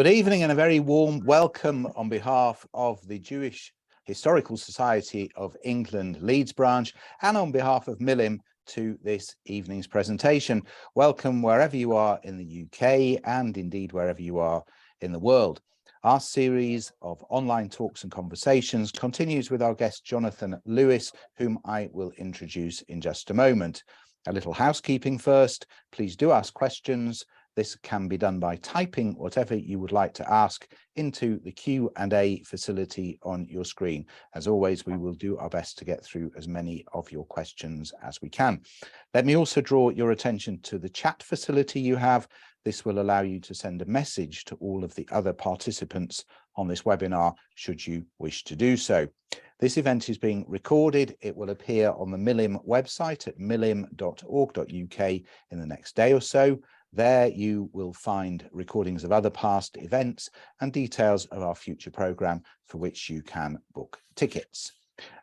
Good evening and a very warm welcome on behalf of the Jewish Historical Society of England Leeds branch and on behalf of Milim to this evening's presentation. Welcome wherever you are in the UK and indeed wherever you are in the world. Our series of online talks and conversations continues with our guest Jonathan Lewis, whom I will introduce in just a moment. A little housekeeping first. Please do ask questions. This can be done by typing whatever you would like to ask into the Q&A facility on your screen. As always, we will do our best to get through as many of your questions as we can. Let me also draw your attention to the chat facility you have. This will allow you to send a message to all of the other participants on this webinar, should you wish to do so. This event is being recorded. It will appear on the Milim website at milim.org.uk in the next day or so. There you will find recordings of other past events and details of our future programme for which you can book tickets.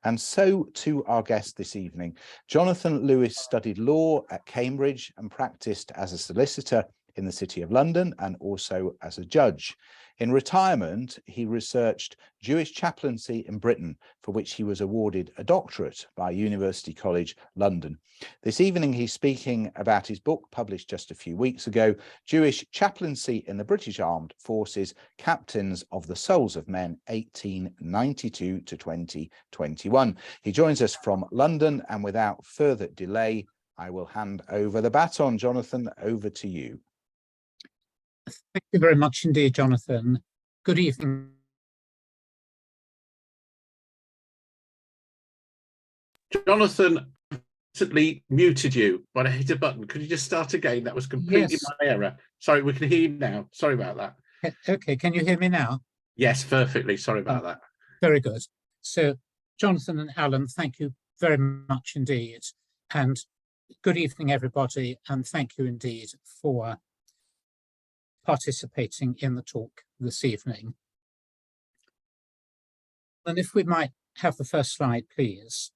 And so to our guest this evening. Jonathan Lewis studied law at Cambridge and practiced as a solicitor in the City of London and also as a judge. In retirement, he researched Jewish chaplaincy in Britain, for which he was awarded a doctorate by University College London. This evening, he's speaking about his book published just a few weeks ago, Jewish Chaplaincy in the British Armed Forces, Captains of the Souls of Men, 1892 to 2021. He joins us from London, and without further delay, I will hand over the baton. Jonathan, over to you. Thank you very much indeed, Jonathan. Good evening. Jonathan, recently muted you when I hit a button. Could you just start again? That was completely my error. Sorry, we can hear you now. Sorry about that. Okay, can you hear me now? Yes, perfectly. Sorry about that. Very good. So, Jonathan and Alan, thank you very much indeed. And good evening, everybody. And thank you indeed for participating in the talk this evening. And if we might have the first slide, please.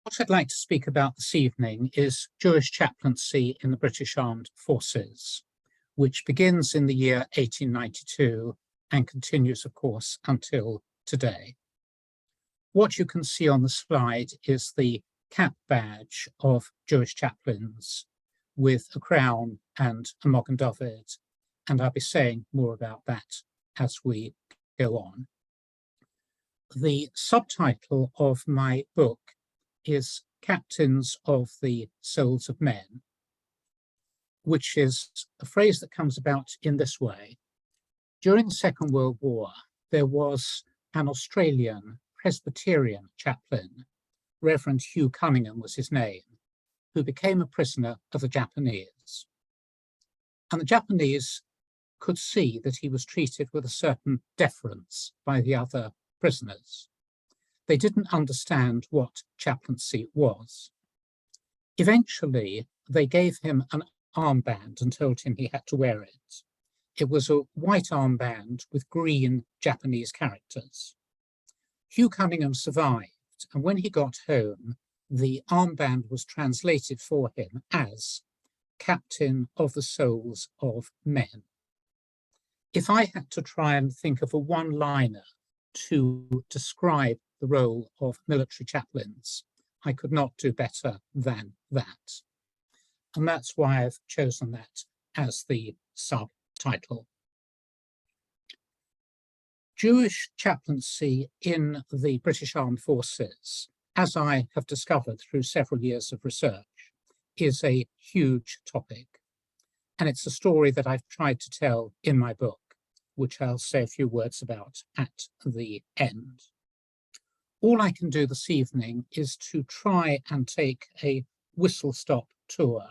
What I'd like to speak about this evening is Jewish chaplaincy in the British Armed Forces, which begins in the year 1892 and continues, of course, until today. What you can see on the slide is the cap badge of Jewish chaplains with a crown and a Magen David, and I'll be saying more about that as we go on. The subtitle of my book is Captains of the Souls of Men, which is a phrase that comes about in this way. During the Second World War, there was an Australian Presbyterian chaplain, Reverend Hugh Cunningham was his name, who became a prisoner of the Japanese. And the Japanese could see that he was treated with a certain deference by the other prisoners. They didn't understand what chaplaincy was. Eventually, they gave him an armband and told him he had to wear it. It was a white armband with green Japanese characters. Hugh Cunningham survived, and when he got home, the armband was translated for him as Captain of the Souls of Men. If I had to try and think of a one-liner to describe the role of military chaplains, I could not do better than that. And that's why I've chosen that as the subtitle. Jewish chaplaincy in the British Armed Forces, as I have discovered through several years of research, is a huge topic. And it's a story that I've tried to tell in my book, which I'll say a few words about at the end. All I can do this evening is to try and take a whistle-stop tour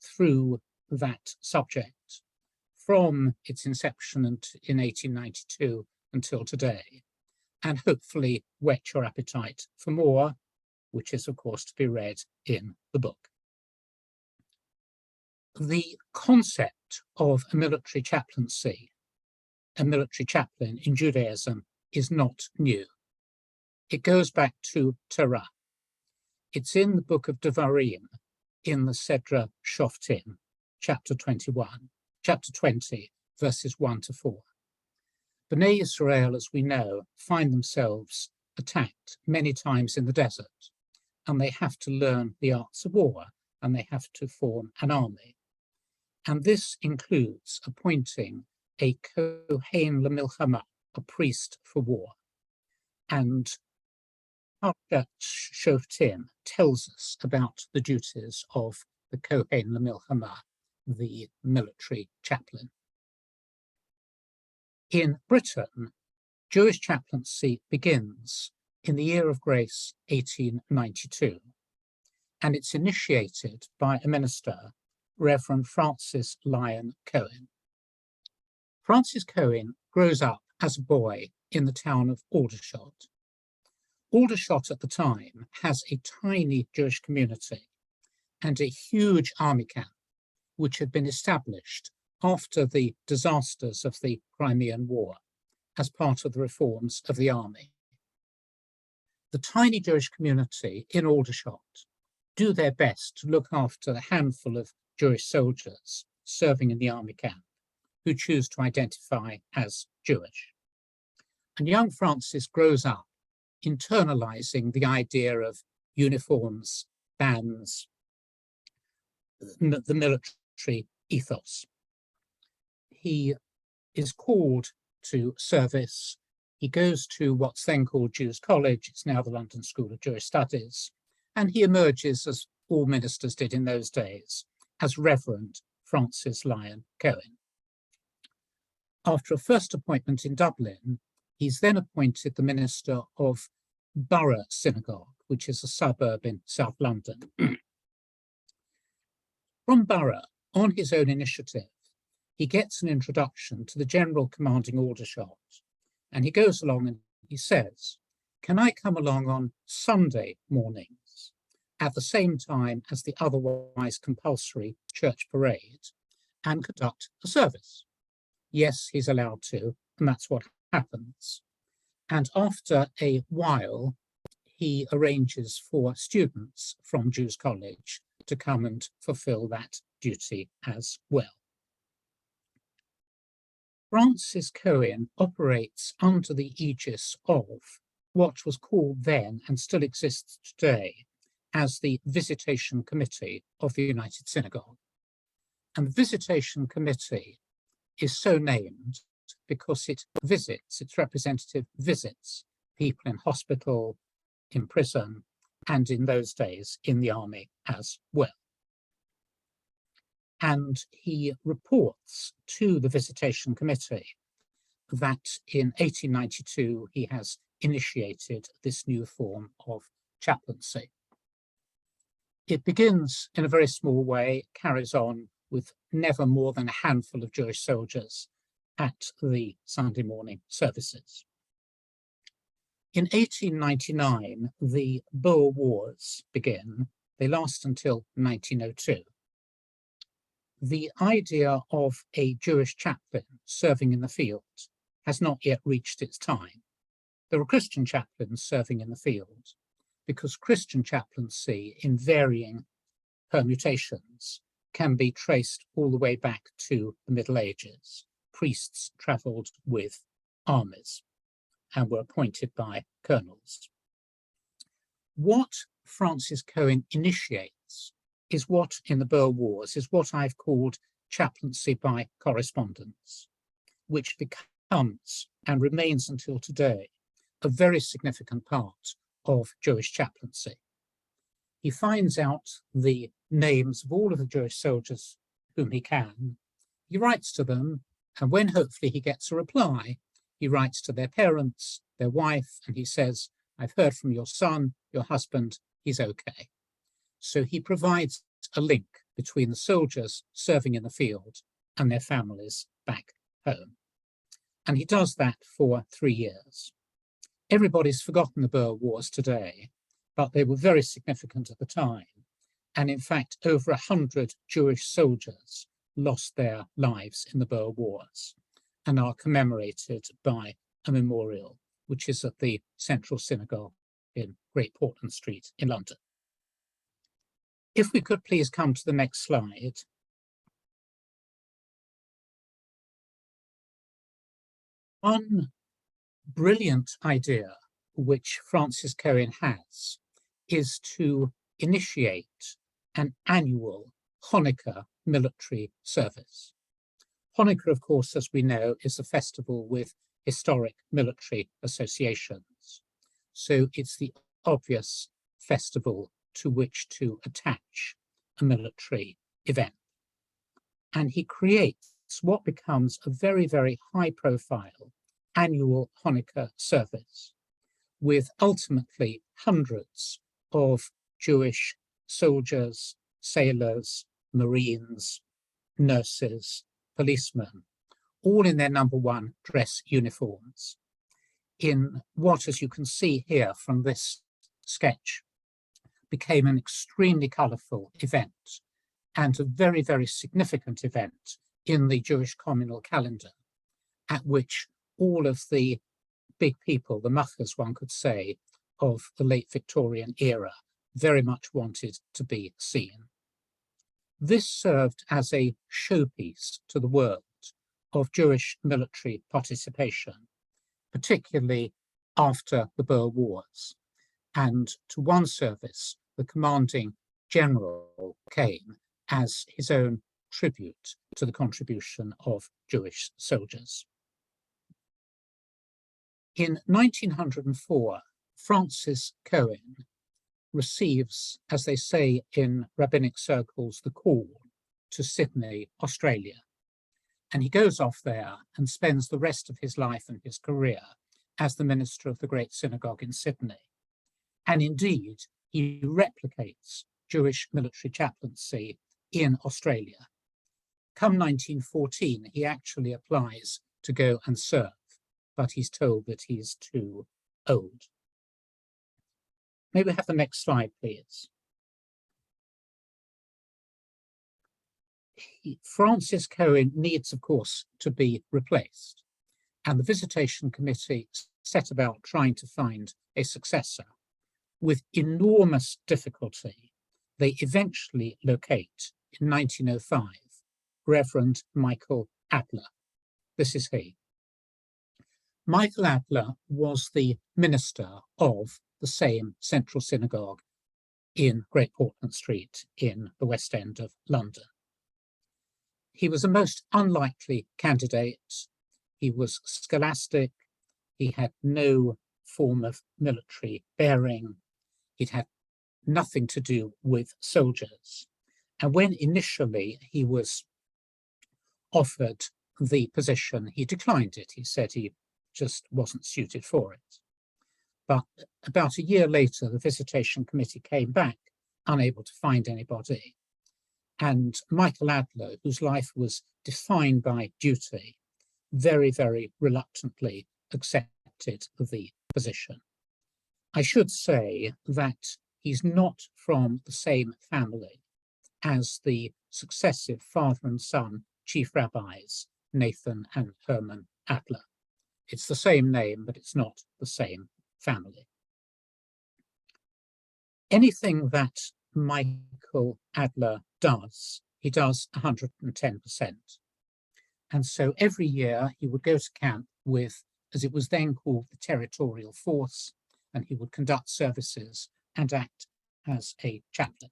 through that subject from its inception in 1892 until today, and hopefully whet your appetite for more, which is, of course, to be read in the book. The concept of a military chaplaincy, a military chaplain in Judaism, is not new. It goes back to Torah. It's in the book of Devarim, in the Sedra Shoftim, chapter 20, verses 1 to 4. Bnei Israel, as we know, find themselves attacked many times in the desert, and they have to learn the arts of war, and they have to form an army. And this includes appointing a Kohen Lemilchama, a priest for war. And Parshat Shoftim tells us about the duties of the Kohen Lemilchama, the military chaplain. In Britain, Jewish chaplaincy begins in the year of grace 1892, and it's initiated by a minister, Reverend Francis Cohen. Francis Cohen grows up as a boy in the town of Aldershot. Aldershot at the time has a tiny Jewish community and a huge army camp, which had been established after the disasters of the Crimean War as part of the reforms of the army. The tiny Jewish community in Aldershot do their best to look after the handful of Jewish soldiers serving in the army camp who choose to identify as Jewish. And young Francis grows up internalizing the idea of uniforms, bands, the military ethos. He is called to service. He goes to what's then called Jews College. It's now the London School of Jewish Studies. And he emerges, as all ministers did in those days, as Reverend Francis Cohen. After a first appointment in Dublin, he's then appointed the minister of Borough Synagogue, which is a suburb in South London. From Borough, on his own initiative, he gets an introduction to the general commanding Aldershot, and he goes along and he says, "Can I come along on Sunday mornings at the same time as the otherwise compulsory church parade and conduct a service?" Yes, he's allowed to, and that's what happens. And after a while, he arranges for students from Jews College to come and fulfill that duty as well. Francis Cohen operates under the aegis of what was called then and still exists today as the Visitation Committee of the United Synagogue. And the Visitation Committee is so named because it visits, its representative visits people in hospital, in prison, and in those days in the army as well. And he reports to the Visitation Committee that in 1892 he has initiated this new form of chaplaincy. It begins in a very small way, carries on with never more than a handful of Jewish soldiers at the Sunday morning services. In 1899, the Boer Wars begin. They last until 1902. The idea of a Jewish chaplain serving in the field has not yet reached its time. There are Christian chaplains serving in the field because Christian chaplaincy in varying permutations can be traced all the way back to the Middle Ages. Priests travelled with armies and were appointed by colonels. What Francis Cohen initiates is what in the Boer Wars is what I've called chaplaincy by correspondence, which becomes and remains until today a very significant part of Jewish chaplaincy. He finds out the names of all of the Jewish soldiers whom he can. He writes to them, and when hopefully he gets a reply, he writes to their parents, their wife, and he says, "I've heard from your son, your husband, he's okay." So he provides a link between the soldiers serving in the field and their families back home. And he does that for 3 years. Everybody's forgotten the Boer Wars today, but they were very significant at the time. And in fact, over 100 Jewish soldiers lost their lives in the Boer Wars and are commemorated by a memorial, which is at the Central Synagogue in Great Portland Street in London. If we could please come to the next slide. One brilliant idea which Francis Cohen has is to initiate an annual Hanukkah military service. Hanukkah, of course, as we know, is a festival with historic military associations. So it's the obvious festival to which to attach a military event. And he creates what becomes a very, very high-profile annual Hanukkah service, with ultimately hundreds of Jewish soldiers, sailors, Marines, nurses, policemen, all in their #1 dress uniforms, in what, as you can see here from this sketch, became an extremely colourful event and a very, very significant event in the Jewish communal calendar, at which all of the big people, the machas, one could say, of the late Victorian era, very much wanted to be seen. This served as a showpiece to the world of Jewish military participation, particularly after the Boer Wars. And to one service, the commanding general came as his own tribute to the contribution of Jewish soldiers. In 1904, Francis Cohen receives, as they say in rabbinic circles, the call to Sydney, Australia. And he goes off there and spends the rest of his life and his career as the minister of the Great Synagogue in Sydney. And indeed, he replicates Jewish military chaplaincy in Australia. Come 1914, he actually applies to go and serve, but he's told that he's too old. May we have the next slide, please? Francis Cohen needs, of course, to be replaced, and the Visitation Committee set about trying to find a successor. With enormous difficulty, they eventually locate, in 1905, Reverend Michael Adler. This is he. Michael Adler was the minister of the same Central Synagogue in Great Portland Street in the West End of London. He was a most unlikely candidate. He was scholastic. He had no form of military bearing. It had nothing to do with soldiers. And when initially he was offered the position, he declined it. He said he just wasn't suited for it. But about a year later, the Visitation Committee came back, unable to find anybody. And Michael Adler, whose life was defined by duty, very, very reluctantly accepted the position. I should say that he's not from the same family as the successive father and son chief rabbis, Nathan and Herman Adler. It's the same name, but it's not the same family. Anything that Michael Adler does, he does 110%. And so every year he would go to camp with, as it was then called, the Territorial Force, and he would conduct services and act as a chaplain.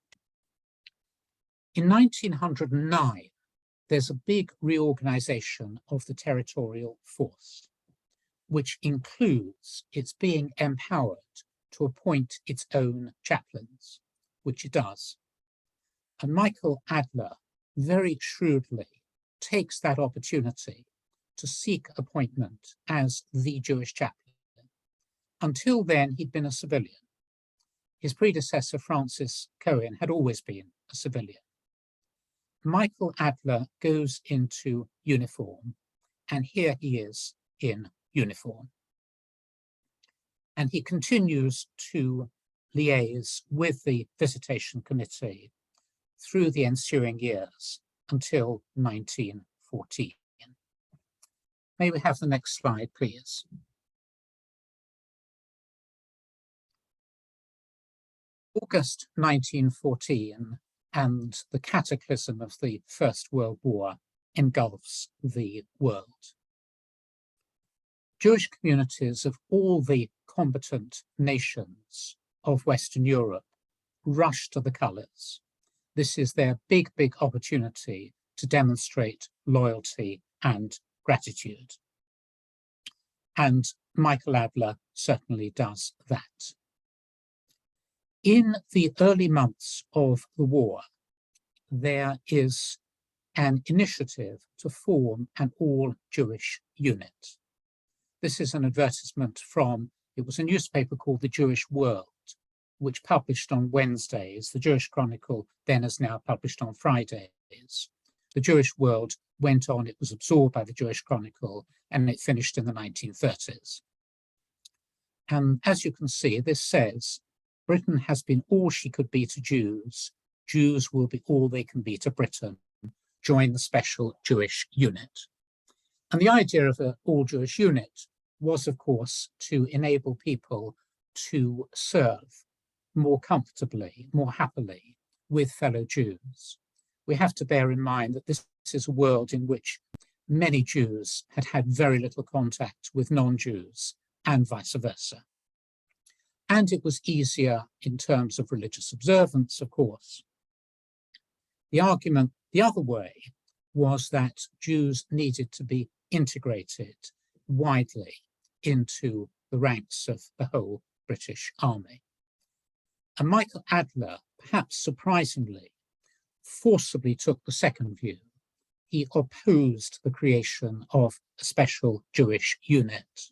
In 1909, there's a big reorganization of the Territorial Force, which includes its being empowered to appoint its own chaplains, which it does. And Michael Adler very shrewdly takes that opportunity to seek appointment as the Jewish chaplain. Until then, he'd been a civilian. His predecessor, Francis Cohen, had always been a civilian. Michael Adler goes into uniform, and here he is in uniform. And he continues to liaise with the Visitation Committee through the ensuing years until 1914. May we have the next slide, please? August 1914 and the cataclysm of the First World War engulfs the world. Jewish communities of all the combatant nations of Western Europe rush to the colours. This is their big, big opportunity to demonstrate loyalty and gratitude. And Michael Adler certainly does that. In the early months of the war, there is an initiative to form an all-Jewish unit. This is an advertisement from, it was a newspaper called The Jewish World, which published on Wednesdays. The Jewish Chronicle then is now published on Fridays. The Jewish World went on, it was absorbed by the Jewish Chronicle, and it finished in the 1930s. And as you can see, this says, Britain has been all she could be to Jews. Jews will be all they can be to Britain. Join the special Jewish unit. And the idea of an all-Jewish unit was, of course, to enable people to serve more comfortably, more happily with fellow Jews. We have to bear in mind that this is a world in which many Jews had had very little contact with non-Jews and vice versa. And it was easier in terms of religious observance, of course. The argument the other way was that Jews needed to be integrated widely into the ranks of the whole British Army. And Michael Adler, perhaps surprisingly, forcibly took the second view. He opposed the creation of a special Jewish unit.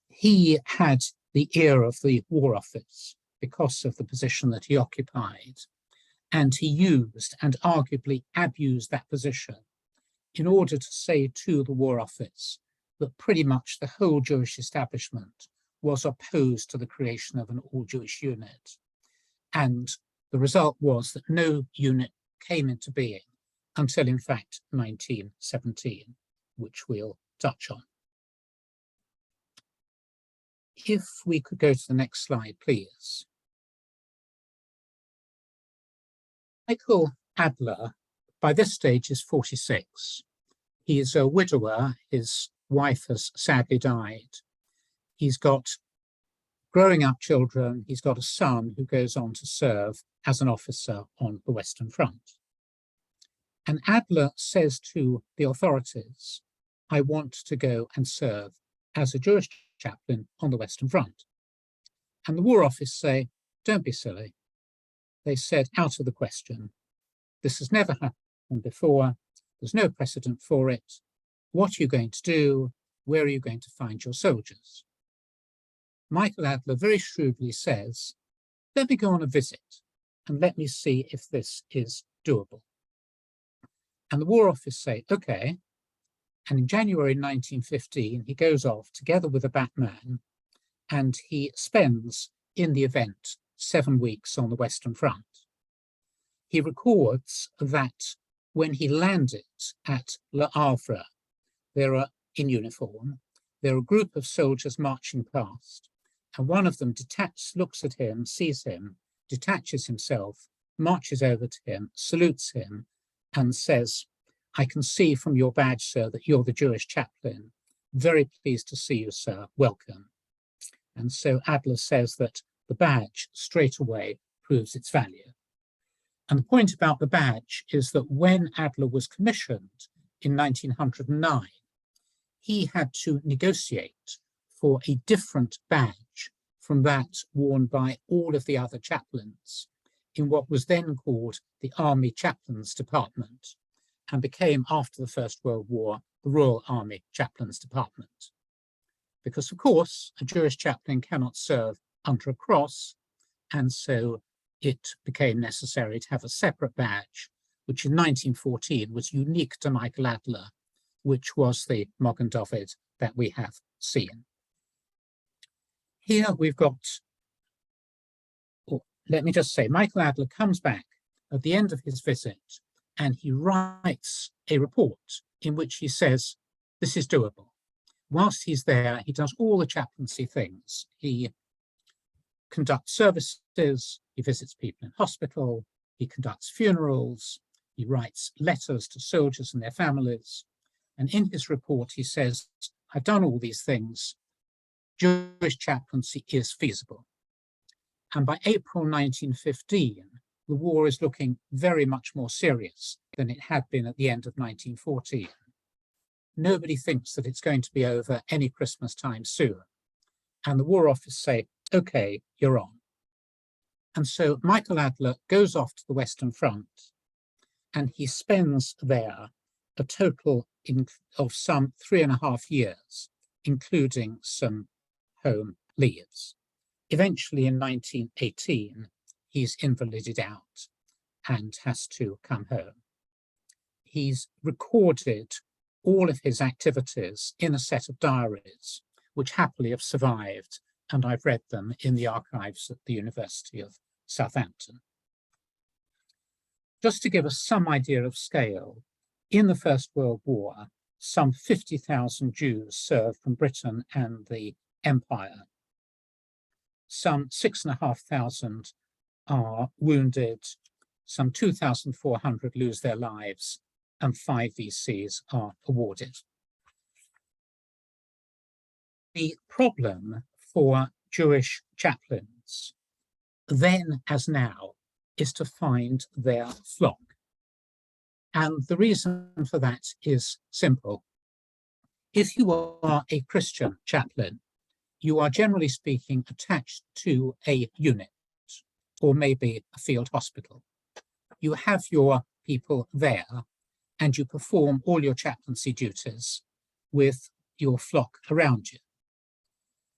He had the ear of the War Office because of the position that he occupied, and he used and arguably abused that position in order to say to the War Office that pretty much the whole Jewish establishment was opposed to the creation of an all-Jewish unit. And the result was that no unit came into being until, in fact, 1917, which we'll touch on. If we could go to the next slide, please. Michael Adler, by this stage, is 46. He is a widower. His wife has sadly died. He's got growing up children. He's got a son who goes on to serve as an officer on the Western Front. And Adler says to the authorities, I want to go and serve as a Jewish chaplain on the Western Front. And the War Office say, don't be silly. They said, out of the question. This has never happened before. There's no precedent for it. What are you going to do? Where are you going to find your soldiers? Michael Adler very shrewdly says, let me go on a visit and let me see if this is doable. And the War Office say, okay. And in January 1915, he goes off together with a Batman, and he spends in the event 7 weeks on the Western Front. He records that when he landed at Le Havre, in uniform, there are a group of soldiers marching past, and one of them looks at him, sees him, detaches himself, marches over to him, salutes him, and says, I can see from your badge, sir, that you're the Jewish chaplain. Very pleased to see you, sir. Welcome. And so Adler says that the badge straight away proves its value. And the point about the badge is that when Adler was commissioned in 1909, he had to negotiate for a different badge from that worn by all of the other chaplains in what was then called the Army Chaplains Department, and became, after the First World War, the Royal Army Chaplains Department. Because, of course, a Jewish chaplain cannot serve under a cross, and so it became necessary to have a separate badge, which in 1914 was unique to Michael Adler, which was the Magen David that we have seen. Here we've got, let me just say, Michael Adler comes back at the end of his visit, and he writes a report in which he says, this is doable. Whilst he's there, he does all the chaplaincy things. He conducts services, he visits people in hospital, he conducts funerals, he writes letters to soldiers and their families. And in his report, he says, I've done all these things. Jewish chaplaincy is feasible. And by April 1915, the war is looking very much more serious than it had been at the end of 1914. Nobody thinks that it's going to be over any Christmas time soon. And the War Office say, okay, you're on. And so Michael Adler goes off to the Western Front, and he spends there a total of some 3.5 years, including some home leaves. Eventually in 1918, he's invalided out and has to come home. He's recorded all of his activities in a set of diaries, which happily have survived, and I've read them in the archives at the University of Southampton. Just to give us some idea of scale, in the First World War, some 50,000 Jews served from Britain and the Empire. Some 6,500 are wounded, some 2,400 lose their lives, and 5 VCs are awarded. The problem for Jewish chaplains, then as now, is to find their flock. And the reason for that is simple. If you are a Christian chaplain, you are generally speaking attached to a unit, or maybe a field hospital. You have your people there, and you perform all your chaplaincy duties with your flock around you.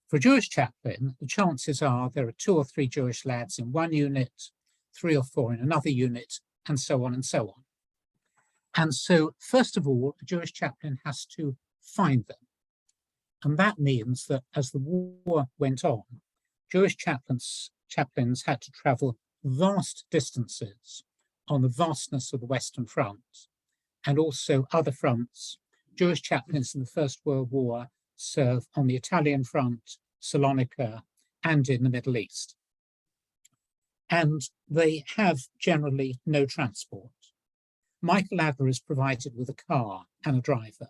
For a Jewish chaplain, the chances are there are 2 or 3 Jewish lads in one unit, 3 or 4 in another unit, and so on and so on. And so, first of all, a Jewish chaplain has to find them. And that means that as the war went on, Jewish chaplains had to travel vast distances on the vastness of the Western Front, and also other fronts. Jewish chaplains in the First World War serve on the Italian front, Salonika, and in the Middle East. And they have generally no transport. Michael Adler is provided with a car and a driver.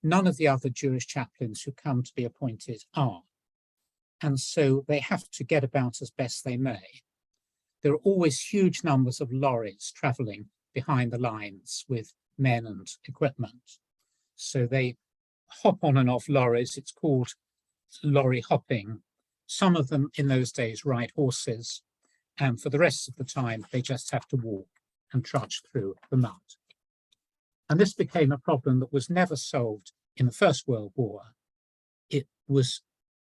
None of the other Jewish chaplains who come to be appointed are. And so they have to get about as best they may. There are always huge numbers of lorries traveling behind the lines with men and equipment. So they hop on and off lorries. It's called lorry hopping. Some of them in those days ride horses, and for the rest of the time, they just have to walk and trudge through the mud. And this became a problem that was never solved in the First World War. It was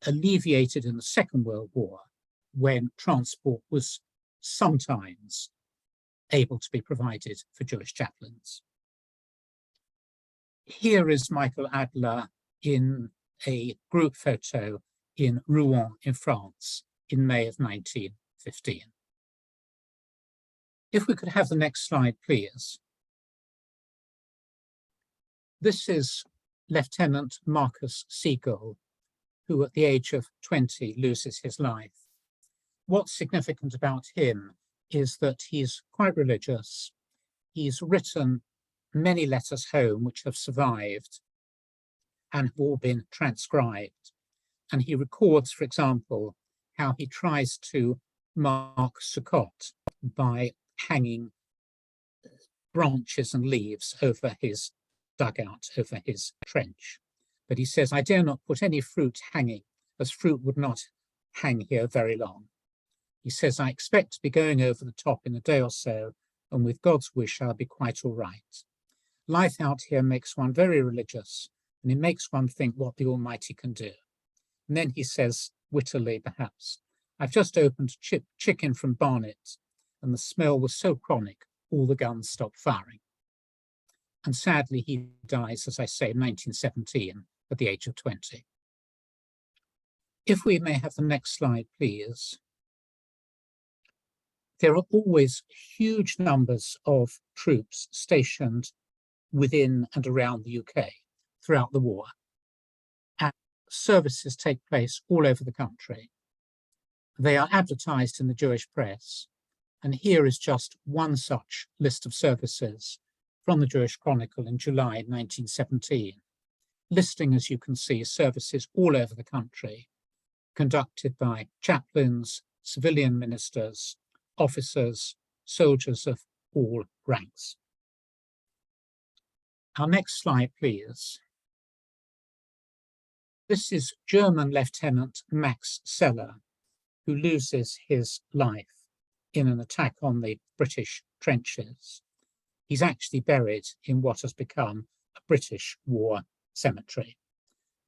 alleviated in the Second World War, when transport was sometimes able to be provided for Jewish chaplains. Here is Michael Adler in a group photo in Rouen in France in May of 1915. If we could have the next slide, please. This is Lieutenant Marcus Siegel, who at the age of 20 loses his life. What's significant about him is that he's quite religious. He's written many letters home which have survived and have all been transcribed. And he records, for example, how he tries to mark Sukkot by hanging branches and leaves over his dugout, over his trench. But he says, I dare not put any fruit hanging, as fruit would not hang here very long. He says, I expect to be going over the top in a day or so, and with God's wish, I'll be quite all right. Life out here makes one very religious, and it makes one think what the Almighty can do. And then he says, wittily perhaps, I've just opened chicken from Barnet, and the smell was so chronic, all the guns stopped firing. And sadly, he dies, as I say, in 1917, at the age of 20. If we may have the next slide, please. There are always huge numbers of troops stationed within and around the UK throughout the war. And services take place all over the country. They are advertised in the Jewish press, and here is just one such list of services from the Jewish Chronicle in July 1917, listing, as you can see, services all over the country, conducted by chaplains, civilian ministers, officers, soldiers of all ranks. Our next slide, please. This is German Lieutenant Max Seller, who loses his life in an attack on the British trenches. He's actually buried in what has become a British war cemetery.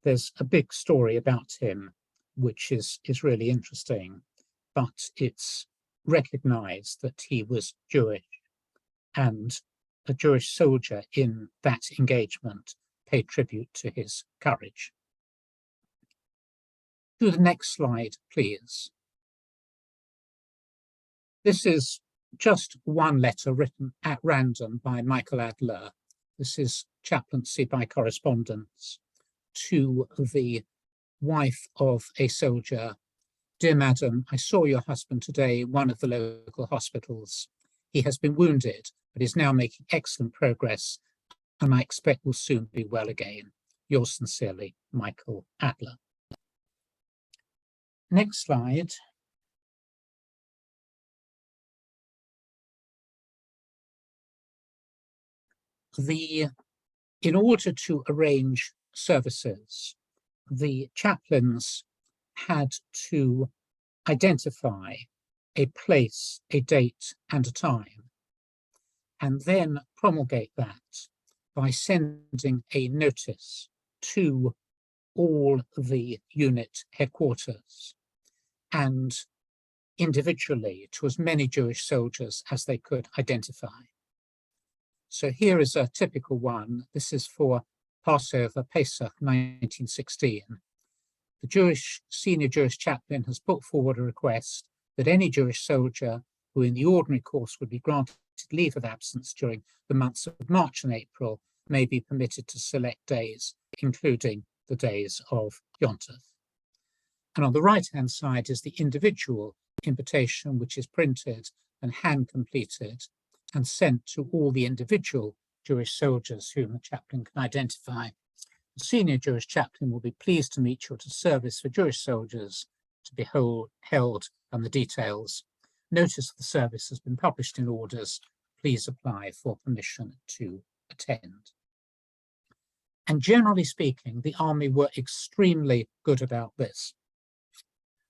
There's a big story about him, which is really interesting, but it's recognized that he was Jewish, and a Jewish soldier in that engagement paid tribute to his courage. To the next slide, please. This is just one letter written at random by Michael Adler. This is chaplaincy by correspondence to the wife of a soldier. Dear Madam, I saw your husband today in one of the local hospitals. He has been wounded, but is now making excellent progress, and I expect will soon be well again. Yours sincerely, Michael Adler. Next slide. In order to arrange services, the chaplains had to identify a place, a date, and a time, and then promulgate that by sending a notice to all the unit headquarters and individually to as many Jewish soldiers as they could identify. So here is a typical one. This is for Passover, Pesach 1916. The senior Jewish chaplain has put forward a request that any Jewish soldier who in the ordinary course would be granted leave of absence during the months of March and April may be permitted to select days, including the days of Yom Tov. And on the right-hand side is the individual invitation, which is printed and hand-completed and sent to all the individual Jewish soldiers whom the chaplain can identify. The senior Jewish chaplain will be pleased to meet you at a service for Jewish soldiers to be held, and the details. Notice of the service has been published in orders. Please apply for permission to attend. And generally speaking, the army were extremely good about this.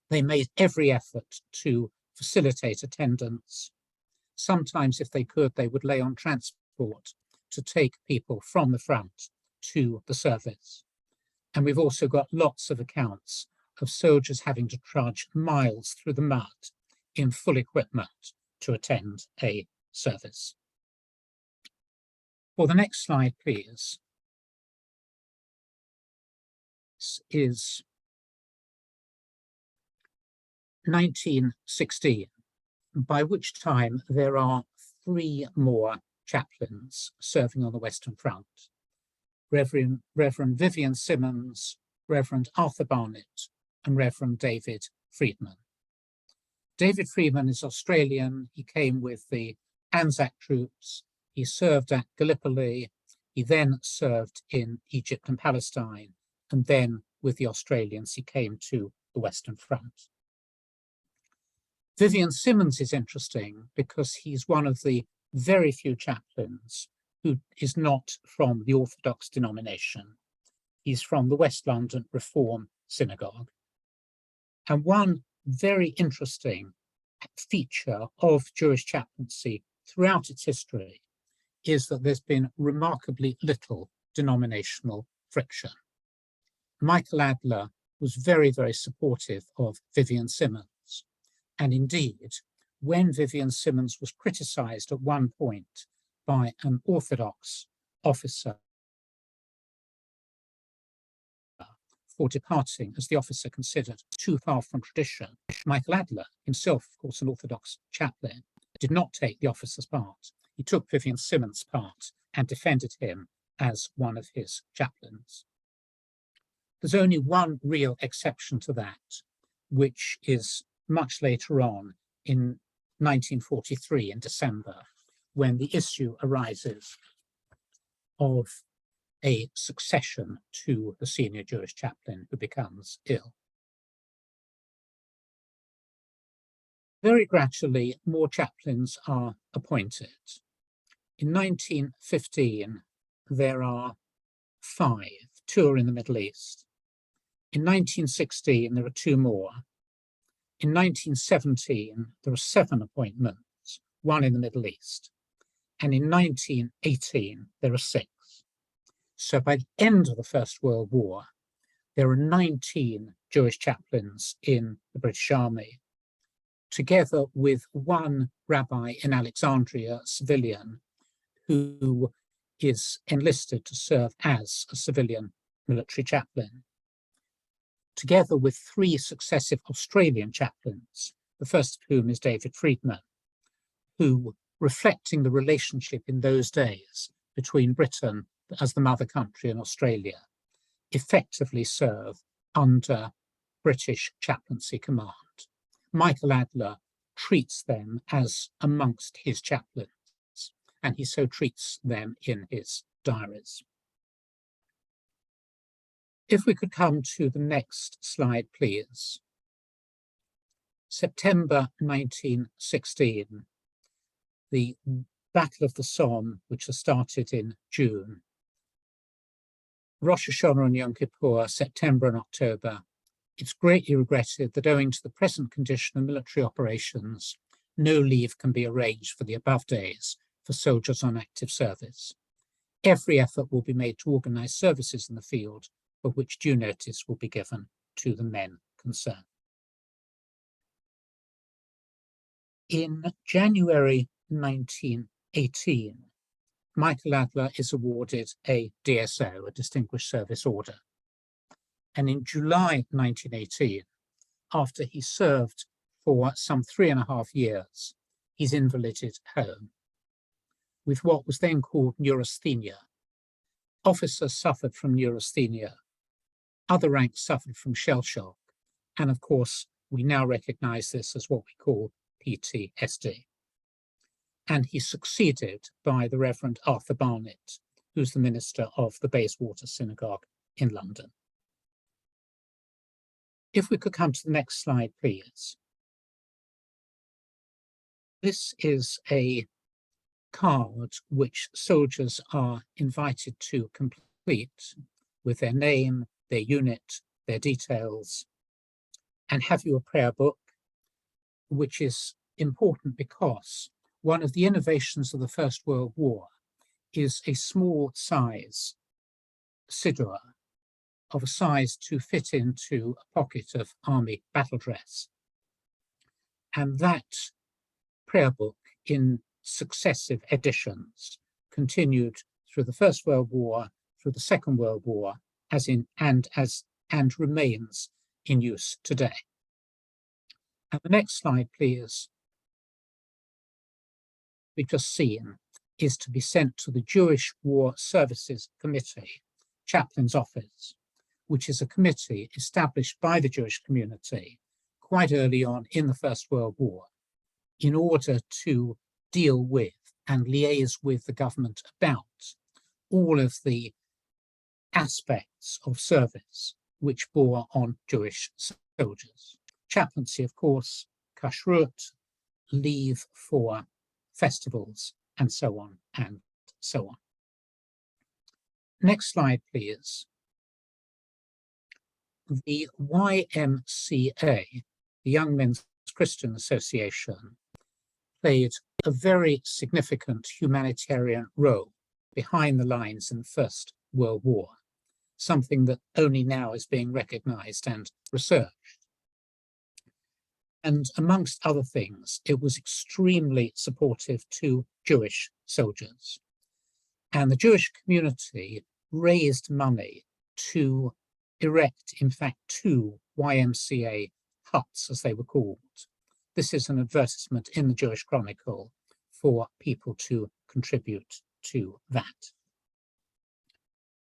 They made every effort to facilitate attendance. Sometimes, if they could, they would lay on transport to take people from the front to the service. And we've also got lots of accounts of soldiers having to trudge miles through the mud in full equipment to attend a service. For the next slide, please. This is 1916, by which time there are 3 more chaplains serving on the Western Front. Reverend Vivian Simmons, Reverend Arthur Barnett, and Reverend David Friedman. David Friedman is Australian. He came with the Anzac troops. He served at Gallipoli. He then served in Egypt and Palestine. And then with the Australians, he came to the Western Front. Vivian Simmons is interesting because he's one of the very few chaplains who is not from the Orthodox denomination. He's from the West London Reform Synagogue. And one very interesting feature of Jewish chaplaincy throughout its history is that there's been remarkably little denominational friction. Michael Adler was very, very supportive of Vivian Simmons. And indeed, when Vivian Simmons was criticized at one point by an Orthodox officer for departing, as the officer considered too far from tradition, Michael Adler, himself, of course, an Orthodox chaplain, did not take the officer's part. He took Vivian Simmons' part and defended him as one of his chaplains. There's only one real exception to that, which is much later on in 1943 in December, when the issue arises of a succession to the senior Jewish chaplain who becomes ill. Very gradually, more chaplains are appointed. In 1915, there are 5, 2 are in the Middle East. In 1916, there are 2 more. In 1917, there are 7 appointments, 1 in the Middle East. And in 1918, there are 6. So by the end of the First World War, there are 19 Jewish chaplains in the British Army, together with 1 rabbi in Alexandria, civilian, who is enlisted to serve as a civilian military chaplain, together with 3 successive Australian chaplains, the first of whom is David Friedman, who, reflecting the relationship in those days between Britain as the mother country and Australia, effectively serve under British chaplaincy command. Michael Adler treats them as amongst his chaplains, and he so treats them in his diaries. If we could come to the next slide, please. September 1916, the Battle of the Somme, which has started in June. Rosh Hashanah and Yom Kippur, September and October. It's greatly regretted that owing to the present condition of military operations, no leave can be arranged for the above days for soldiers on active service. Every effort will be made to organise services in the field, for which due notice will be given to the men concerned. In January 1918, Michael Adler is awarded a DSO, a Distinguished Service Order. And in July 1918, after he served for some 3.5 years, he's invalided home with what was then called neurasthenia. Officers suffered from neurasthenia. Other ranks suffered from shell shock. And of course, we now recognize this as what we call PTSD. And he's succeeded by the Reverend Arthur Barnett, who's the minister of the Bayswater Synagogue in London. If we could come to the next slide, please. This is a card which soldiers are invited to complete with their name, their unit, their details, and have you a prayer book, which is important because one of the innovations of the First World War is a small size siddur, of a size to fit into a pocket of army battle dress. And that prayer book in successive editions continued through the First World War, through the Second World War, and remains in use today. And the next slide, please, we've just seen, is to be sent to the Jewish War Services Committee, Chaplain's Office, which is a committee established by the Jewish community quite early on in the First World War in order to deal with and liaise with the government about all of the aspects of service which bore on Jewish soldiers. Chaplaincy, of course, kashrut, leave for festivals, and so on and so on. Next slide, please. The YMCA, the Young Men's Christian Association, played a very significant humanitarian role behind the lines in the First World War, something that only now is being recognized and researched. And amongst other things, it was extremely supportive to Jewish soldiers. And the Jewish community raised money to erect, in fact, 2 YMCA huts, as they were called. This is an advertisement in the Jewish Chronicle for people to contribute to that.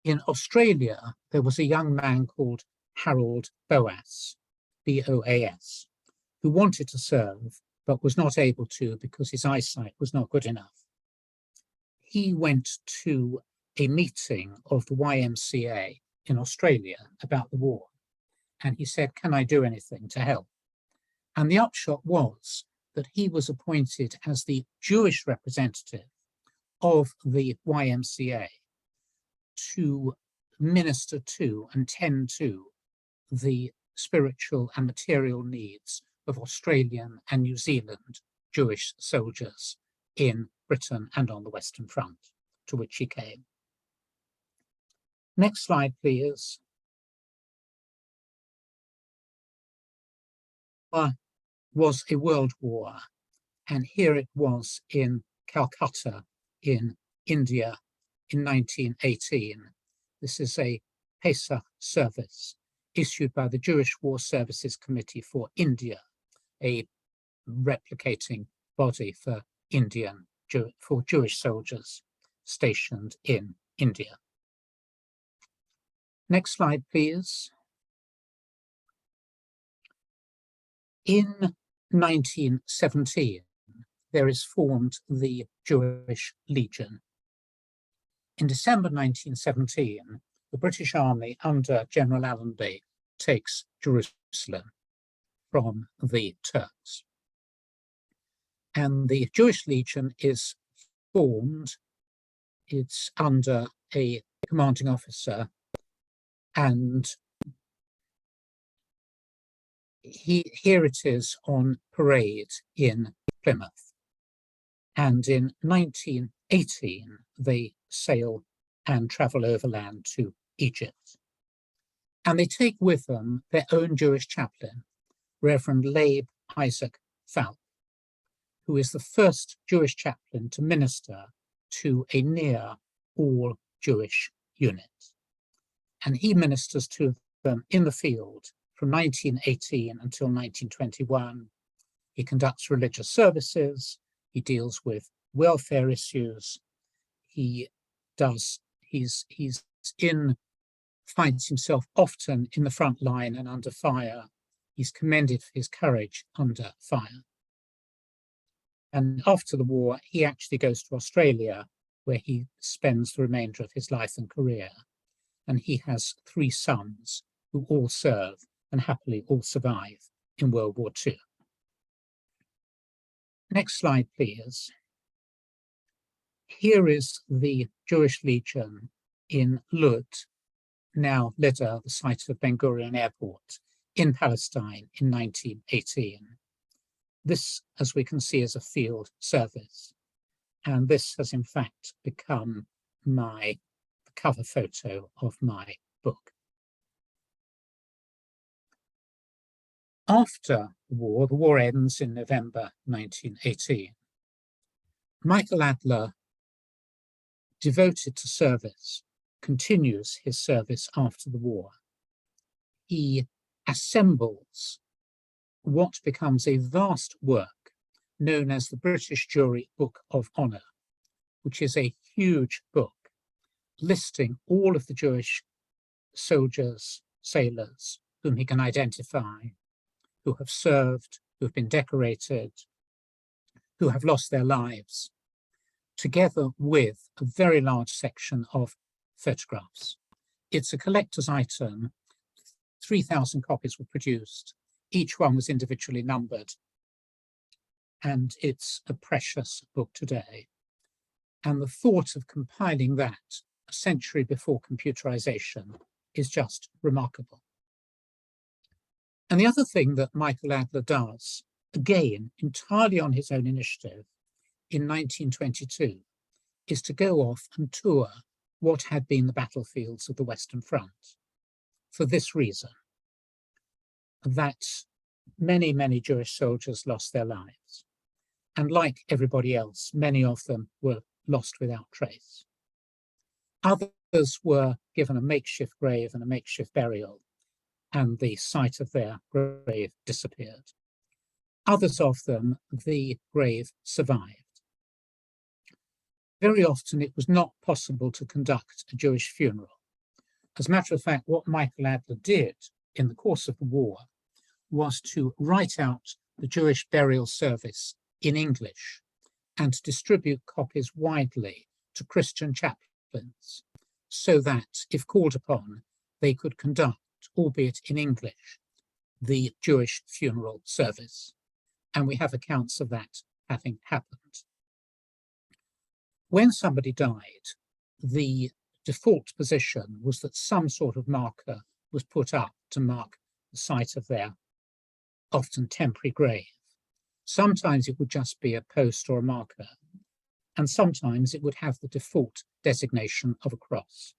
In Australia, there was a young man called Harold Boas, B-O-A-S, who wanted to serve but was not able to because his eyesight was not good enough. He went to a meeting of the YMCA in Australia about the war, and he said, "Can I do anything to help?" And the upshot was that he was appointed as the Jewish representative of the YMCA to minister to and tend to the spiritual and material needs of Australian and New Zealand Jewish soldiers in Britain and on the Western Front, to which he came. Next slide, please. Was a world war, and here it was in Calcutta in India in 1918. This is a Pesach service issued by the Jewish War Services Committee for India, a replicating body for Jewish soldiers stationed in India. Next slide, please. In 1917, there is formed the Jewish Legion. In December 1917, the British Army under General Allenby takes Jerusalem from the Turks. And the Jewish Legion is formed. It's under a commanding officer, and here it is on parade in Plymouth. And in 1918, they sail and travel overland to Egypt. And they take with them their own Jewish chaplain, Reverend Leib Isaac Falk, who is the first Jewish chaplain to minister to a near all Jewish unit. And he ministers to them in the field from 1918 until 1921. He conducts religious services, he deals with welfare issues, finds himself often in the front line and under fire. He's commended for his courage under fire. And after the war, he actually goes to Australia, where he spends the remainder of his life and career. And he has 3 sons who all serve and happily all survive in World War II. Next slide, please. Here is the Jewish Legion in Lud, now Lydda, the site of Ben Gurion Airport, in Palestine in 1918. This, as we can see, is a field service. And this has in fact become the cover photo of my book. After the war ends in November 1918. Michael Adler, devoted to service, continues his service after the war. He assembles what becomes a vast work known as the British Jury Book of Honour, which is a huge book listing all of the Jewish soldiers, sailors, whom he can identify, who have served, who have been decorated, who have lost their lives, together with a very large section of photographs. It's a collector's item. 3,000 copies were produced. Each one was individually numbered. And it's a precious book today. And the thought of compiling that a century before computerization is just remarkable. And the other thing that Michael Adler does, again, entirely on his own initiative, in 1922, is to go off and tour what had been the battlefields of the Western Front, for this reason, that many, many Jewish soldiers lost their lives. And like everybody else, many of them were lost without trace. Others were given a makeshift grave and a makeshift burial, and the site of their grave disappeared. Others of them, the grave survived. Very often it was not possible to conduct a Jewish funeral. As a matter of fact, what Michael Adler did in the course of the war was to write out the Jewish burial service in English and to distribute copies widely to Christian chaplains so that, if called upon, they could conduct, albeit in English, the Jewish funeral service. And we have accounts of that having happened. When somebody died, the default position was that some sort of marker was put up to mark the site of their often temporary grave. Sometimes it would just be a post or a marker, and sometimes it would have the default designation of a cross.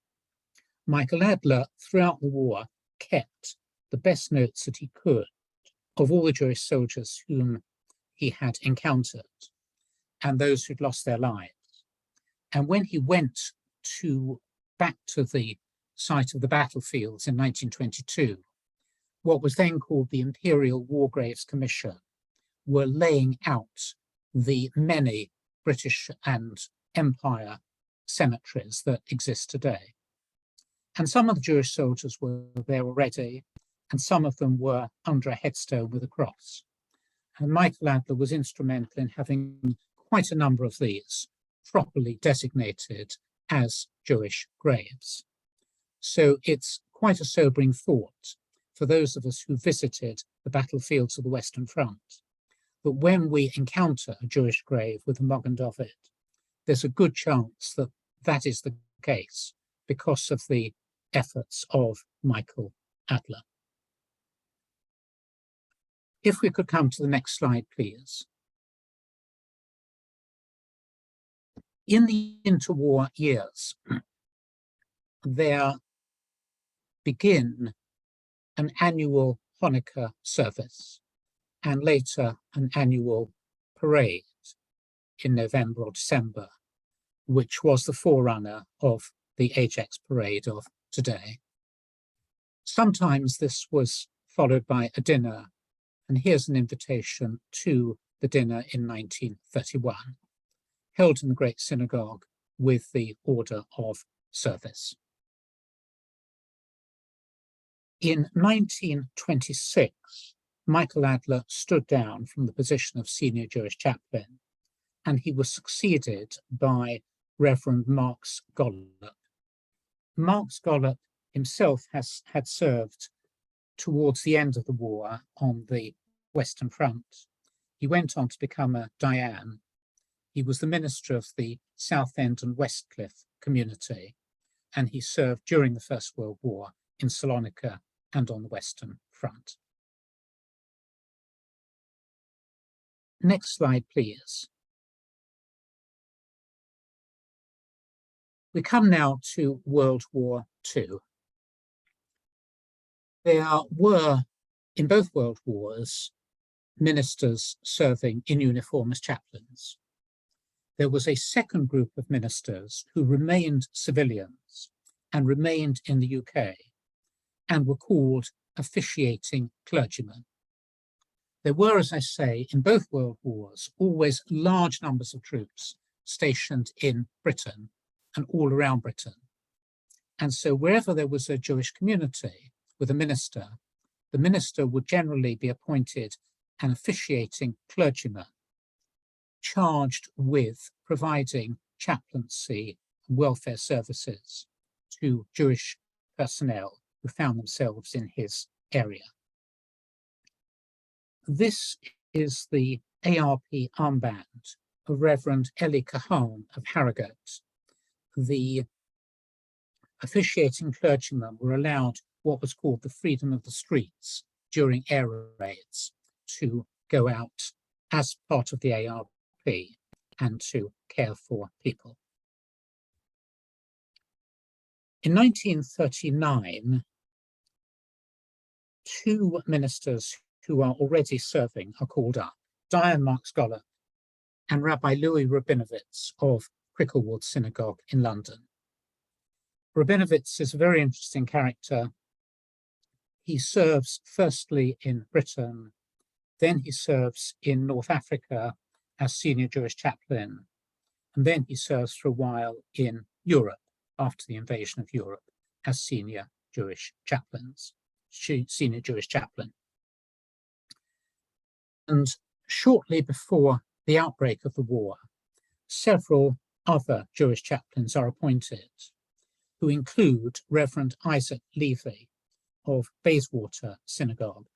Michael Adler, throughout the war, kept the best notes that he could of all the Jewish soldiers whom he had encountered and those who'd lost their lives. And when he went back to the site of the battlefields in 1922, what was then called the Imperial War Graves Commission were laying out the many British and Empire cemeteries that exist today. And some of the Jewish soldiers were there already, and some of them were under a headstone with a cross. And Michael Adler was instrumental in having quite a number of these properly designated as Jewish graves. So it's quite a sobering thought for those of us who visited the battlefields of the Western Front, that when we encounter a Jewish grave with a Magen David, there's a good chance that that is the case because of the efforts of Michael Adler. If we could come to the next slide, please. In the interwar years, there begin an annual Hanukkah service and later an annual parade in November or December, which was the forerunner of the Ajax parade of today. Sometimes this was followed by a dinner, and here's an invitation to the dinner in 1931, held in the Great Synagogue with the order of service. In 1926, Michael Adler stood down from the position of senior Jewish chaplain, and he was succeeded by Reverend Marks Gollop. Marks Gollop himself had served towards the end of the war on the Western Front. He went on to become a Dayan. He was the minister of the Southend and Westcliff community, and he served during the First World War in Salonika and on the Western Front. Next slide, please. We come now to World War II. There were, in both World Wars, ministers serving in uniform as chaplains. There was a second group of ministers who remained civilians and remained in the UK and were called officiating clergymen. There were, as I say, in both World Wars, always large numbers of troops stationed in Britain and all around Britain. And so wherever there was a Jewish community with a minister, the minister would generally be appointed an officiating clergyman charged with providing chaplaincy and welfare services to Jewish personnel who found themselves in his area. This is the ARP armband of Reverend Eli Cahan of Harrogate. The officiating clergymen were allowed what was called the freedom of the streets during air raids to go out as part of the ARP and to care for people. In 1939, two ministers who are already serving are called up, Diane Marks Gollop and Rabbi Louis Rabinowitz of Cricklewood Synagogue in London. Rabinowitz is a very interesting character. He serves firstly in Britain, then he serves in North Africa as senior Jewish chaplain, and then he serves for a while in Europe after the invasion of Europe as senior Jewish chaplain. And shortly before the outbreak of the war, several other Jewish chaplains are appointed, who include Reverend Isaac Levy of Bayswater Synagogue,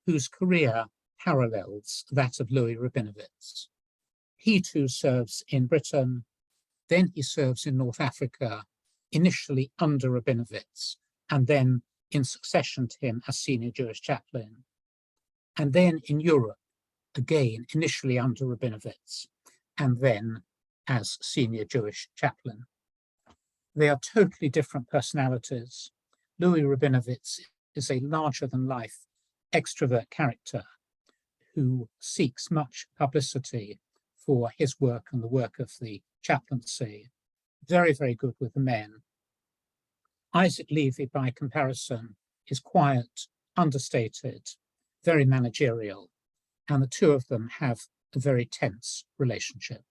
whose career parallels that of Louis Rabinowitz. He too serves in Britain, then he serves in North Africa, initially under Rabinowitz, and then in succession to him as senior Jewish chaplain, and then in Europe, again, initially under Rabinowitz, and then as senior Jewish chaplain. They are totally different personalities. Louis Rabinowitz is a larger-than-life extrovert character who seeks much publicity for his work and the work of the chaplaincy. Very, very good with the men. Isaac Levy, by comparison, is quiet, understated, very managerial, and the two of them have a very tense relationship.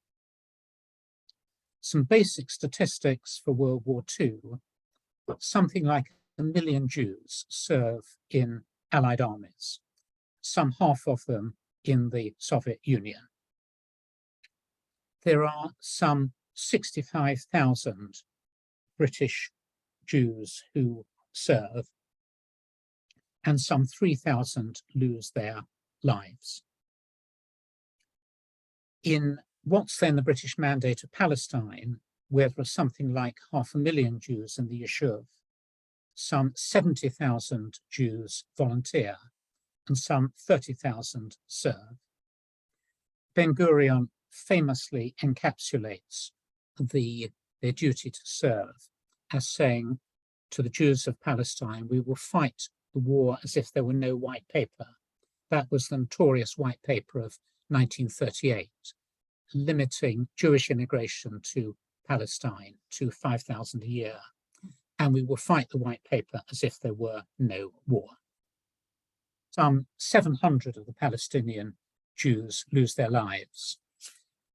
Some basic statistics for World War II. Something like 1 million Jews serve in Allied armies, some half of them in the Soviet Union. There are some 65,000 British Jews who serve, and some 3,000 lose their lives. In what's then the British Mandate of Palestine, where there are something like 500,000 Jews in the Yishuv, some 70,000 Jews volunteer, and some 30,000 serve. Ben-Gurion famously encapsulates their duty to serve as saying to the Jews of Palestine, we will fight the war as if there were no white paper. That was the notorious white paper of 1938, limiting Jewish immigration to Palestine to 5,000 a year. And we will fight the white paper as if there were no war. Some 700 of the Palestinian Jews lose their lives.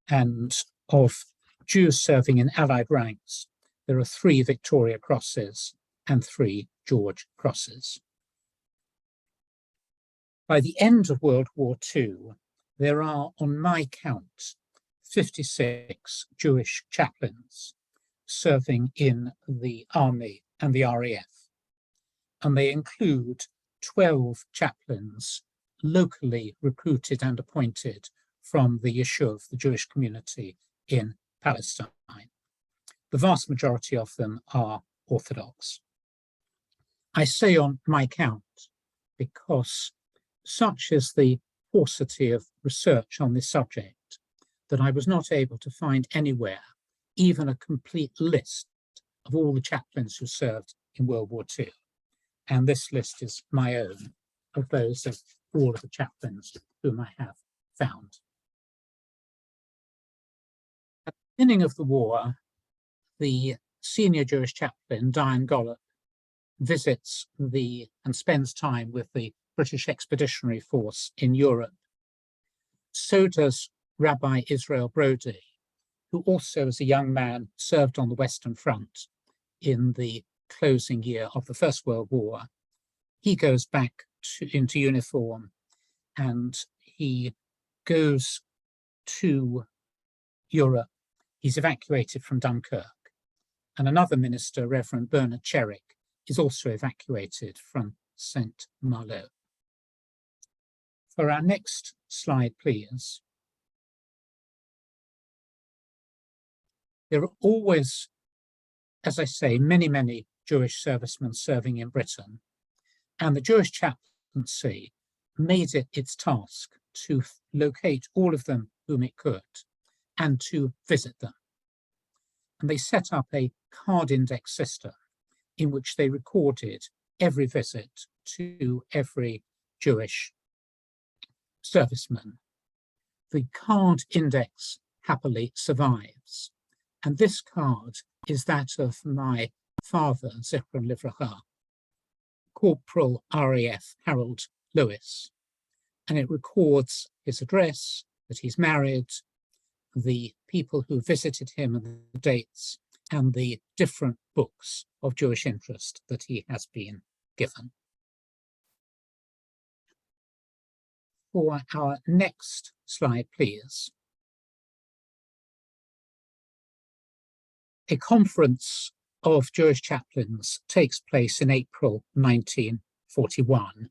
And of Jews serving in Allied ranks, there are 3 Victoria Crosses and 3 George Crosses. By the end of World War II, there are, on my count, 56 Jewish chaplains serving in the Army and the RAF. And they include 12 chaplains locally recruited and appointed from the Yishuv, the Jewish community in Palestine. The vast majority of them are Orthodox. I say on my count because such is the paucity of research on this subject that I was not able to find anywhere even a complete list of all the chaplains who served in World War II. And this list is my own, of those of all of the chaplains whom I have found. At the beginning of the war, the senior Jewish chaplain, Diane Gollop, visits and spends time with the British Expeditionary Force in Europe. So does Rabbi Israel Brody, who also as a young man served on the Western Front in the closing year of the First World War. He goes back into uniform and he goes to Europe. He's evacuated from Dunkirk. And another minister, Reverend Bernard Cherrick, is also evacuated from St. Malo. For our next slide, please. There are always, as I say, many, many Jewish servicemen serving in Britain, and the Jewish chaplaincy made it its task to locate all of them whom it could and to visit them. And they set up a card index system in which they recorded every visit to every Jewish serviceman. The card index happily survives. And this card is that of my father, Zichron Livracha, Corporal RAF Harold Lewis. And it records his address, that he's married, the people who visited him and the dates, and the different books of Jewish interest that he has been given. for our next slide, please. A conference of Jewish chaplains takes place in April 1941.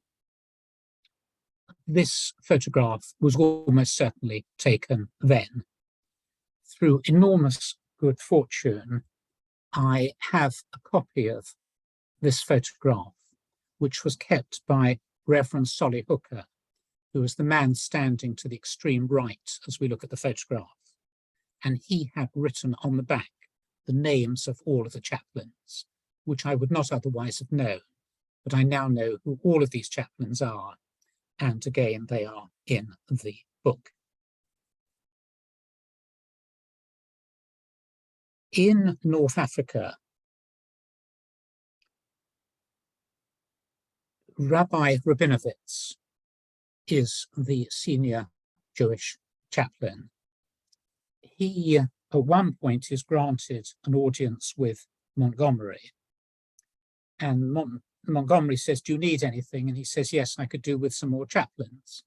This photograph was almost certainly taken then. Through enormous good fortune, I have a copy of this photograph, which was kept by Reverend Solly Hooker, who was the man standing to the extreme right as we look at the photograph. And he had written on the back the names of all of the chaplains, which I would not otherwise have known, but I now know who all of these chaplains are. And again, they are in the book. In North Africa, Rabbi Rabinowitz is the senior Jewish chaplain. He, at one point, is granted an audience with Montgomery. And Montgomery says, "Do you need anything?" And he says, "Yes, I could do with some more chaplains."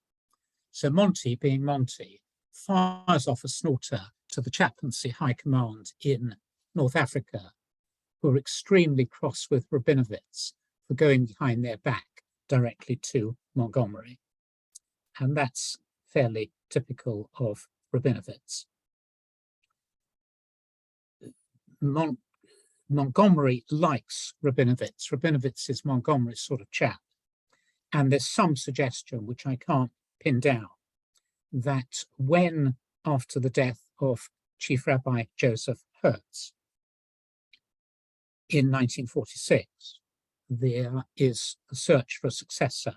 So Monty, being Monty, fires off a snorter to the chaplaincy high command in North Africa, who are extremely cross with Rabinowitz for going behind their back directly to Montgomery. And that's fairly typical of Rabinowitz. Montgomery likes Rabinowitz. Rabinowitz is Montgomery's sort of chap. And there's some suggestion, which I can't pin down, that when, after the death of Chief Rabbi Joseph Hertz in 1946, there is a search for a successor,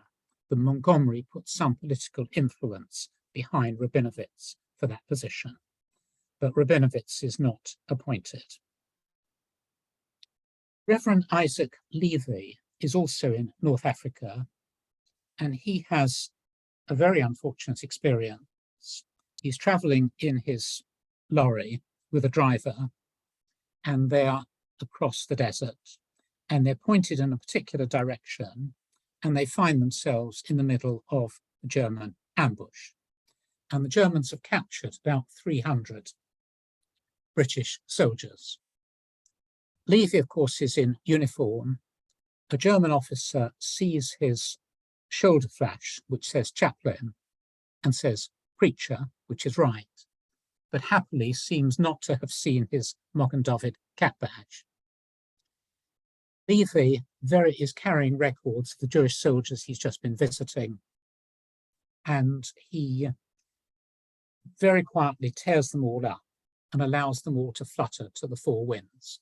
that Montgomery put some political influence behind Rabinowitz for that position. But Rabinowitz is not appointed. Reverend Isaac Levy is also in North Africa, and he has a very unfortunate experience. He's traveling in his lorry with a driver, and they are across the desert, and they're pointed in a particular direction, and they find themselves in the middle of a German ambush. And the Germans have captured about 300 British soldiers. Levy, of course, is in uniform. A German officer sees his shoulder flash, which says chaplain, and says preacher, which is right, but happily seems not to have seen his Magen David cap badge. Levy is carrying records of the Jewish soldiers he's just been visiting, and he very quietly tears them all up and allows them all to flutter to the four winds.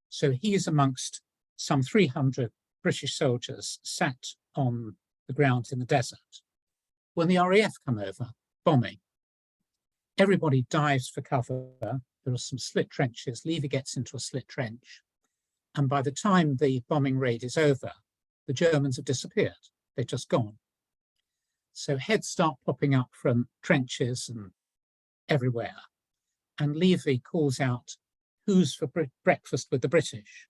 So he is amongst some 300 British soldiers sat on the ground in the desert when the RAF come over, bombing. Everybody dives for cover. There are some slit trenches. Levy gets into a slit trench. And by the time the bombing raid is over, the Germans have disappeared. They're just gone. So heads start popping up from trenches and everywhere. And Levy calls out, "Who's for breakfast with the British?"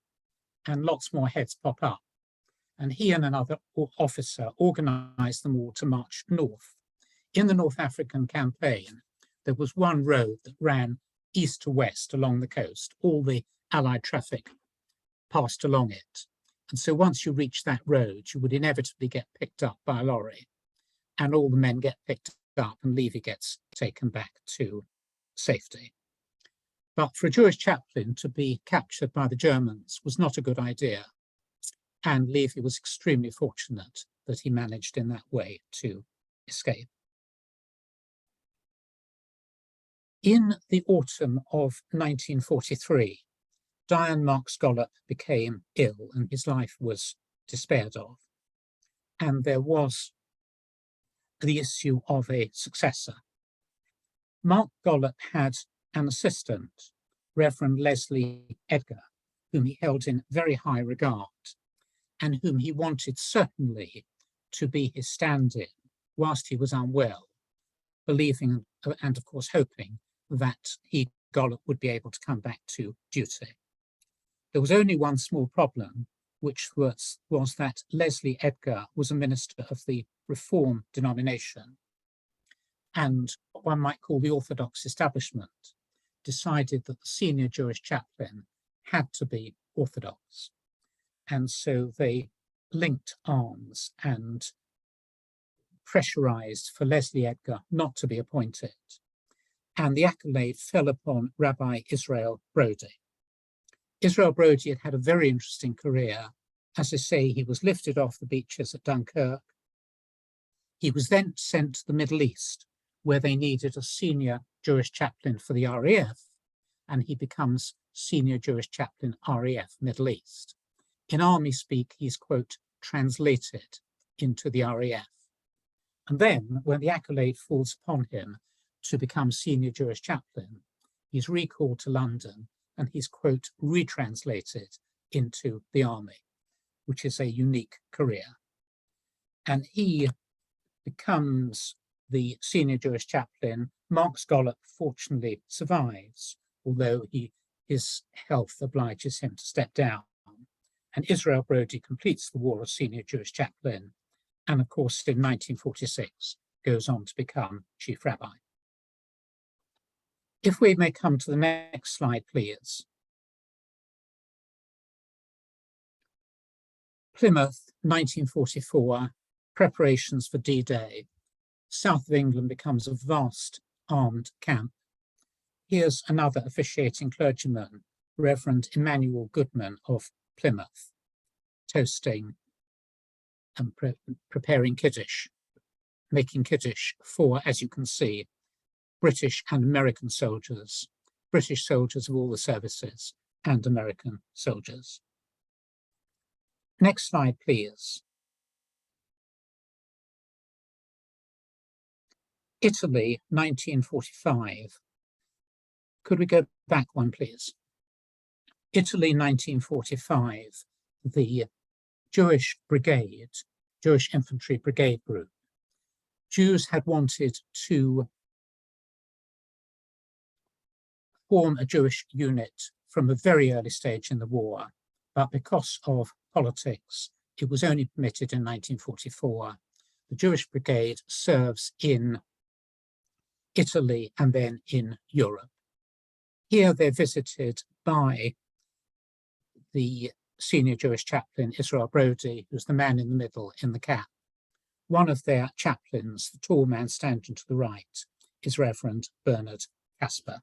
And lots more heads pop up. And he and another officer organized them all to march north. In the North African campaign, there was one road that ran east to west along the coast. All the Allied traffic passed along it. And so once you reach that road, you would inevitably get picked up by a lorry. And all the men get picked up and Levy gets taken back to safety. But for a Jewish chaplain to be captured by the Germans was not a good idea. And Levy was extremely fortunate that he managed in that way to escape. In the autumn of 1943, Dion Marks Gollop became ill and his life was despaired of. And there was the issue of a successor. Mark Gollop had an assistant, Reverend Leslie Edgar, whom he held in very high regard and whom he wanted certainly to be his stand-in whilst he was unwell, believing and of course hoping that he, Gollop, would be able to come back to duty. There was only one small problem, which was that Leslie Edgar was a minister of the Reform denomination, and what one might call the Orthodox establishment decided that the senior Jewish chaplain had to be Orthodox. And so they linked arms and pressurized for Leslie Edgar not to be appointed. And the accolade fell upon Rabbi Israel Brody. Israel Brody had had a very interesting career. As I say, he was lifted off the beaches at Dunkirk. He was then sent to the Middle East, where they needed a senior Jewish chaplain for the RAF, and he becomes senior Jewish chaplain RAF Middle East. In army speak, he's, quote, translated into the RAF. And then, when the accolade falls upon him to become senior Jewish chaplain, he's recalled to London and he's, quote, retranslated into the army, which is a unique career. And he becomes the senior Jewish chaplain. Mark Scallop fortunately survives, although his health obliges him to step down. And Israel Brody completes the war as senior Jewish chaplain, and of course in 1946 goes on to become chief rabbi. If we may come to the next slide, please. Plymouth, 1944, preparations for D-Day. South of England becomes a vast armed camp. Here's another officiating clergyman, Reverend Emmanuel Goodman of Plymouth, toasting and preparing Kiddush, making Kiddush for, as you can see, British and American soldiers, British soldiers of all the services, and American soldiers. Next slide, please. Italy, 1945. Could we go back one, please? Italy, 1945, the Jewish brigade, Jewish infantry brigade group. Jews had wanted to form a Jewish unit from a very early stage in the war, but because of politics, it was only permitted in 1944. The Jewish brigade serves in Italy and then in Europe. Here they're visited by the senior Jewish chaplain, Israel Brody, who's the man in the middle in the cap. One of their chaplains, the tall man standing to the right, is Reverend Bernard Casper.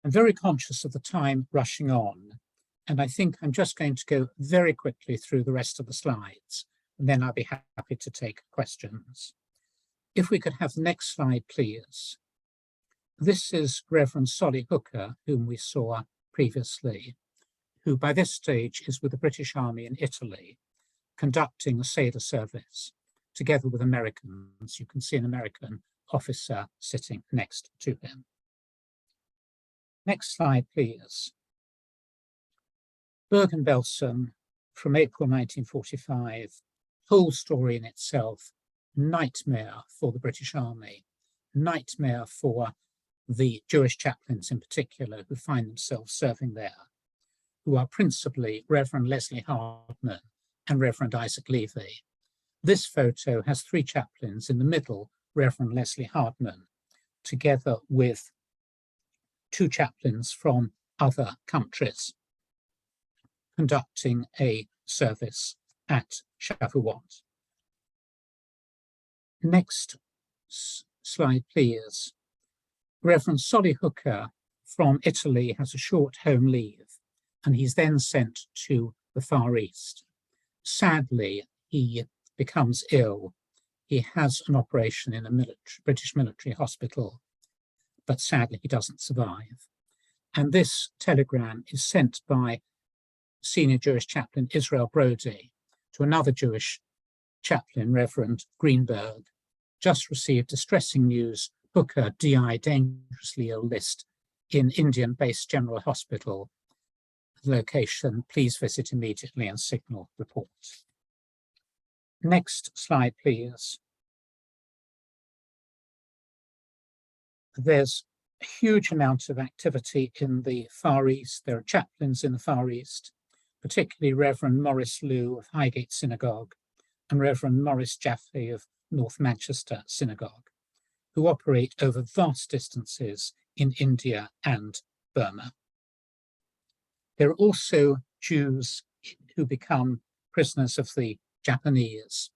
I'm very conscious of the time rushing on, and I think I'm just going to go very quickly through the rest of the slides, and then I'll be happy to take questions. If we could have the next slide, please. This is Reverend Solly Hooker, whom we saw previously, who by this stage is with the British Army in Italy, conducting a Seder service together with Americans. You can see an American officer sitting next to him. Next slide, please. Bergen-Belsen from April 1945, whole story in itself, nightmare for the British Army, nightmare for the Jewish chaplains in particular who find themselves serving there, who are principally Reverend Leslie Hardman and Reverend Isaac Levy. This photo has three chaplains, in the middle, Reverend Leslie Hardman, together with two chaplains from other countries conducting a service at Shavuot. Next slide, please. Reverend Solly Hooker from Italy has a short home leave, and he's then sent to the Far East. Sadly, he becomes ill. He has an operation in a British military hospital, but sadly he doesn't survive. And this telegram is sent by senior Jewish chaplain Israel Brody to another Jewish chaplain, Reverend Greenberg. Just received distressing news, Hooker DI, dangerously ill list in Indian-based General Hospital. Location, please visit immediately and signal report. Next slide, please. There's a huge amount of activity in the Far East. There are chaplains in the Far East, particularly Reverend Morris Liu of Highgate Synagogue and Reverend Maurice Jaffe of North Manchester Synagogue, who operate over vast distances in India and Burma. There are also Jews who become prisoners of the Japanese.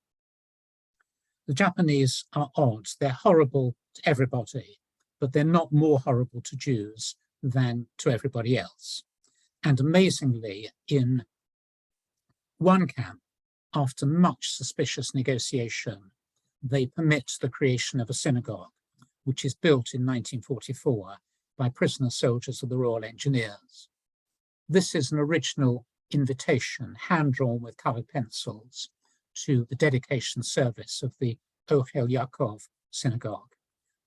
The Japanese are odd. They're horrible to everybody, but they're not more horrible to Jews than to everybody else. And amazingly, in one camp, after much suspicious negotiation, they permit the creation of a synagogue, which is built in 1944 by prisoner soldiers of the Royal Engineers. This is an original invitation, hand-drawn with colored pencils, to the dedication service of the Ohel Yaakov synagogue,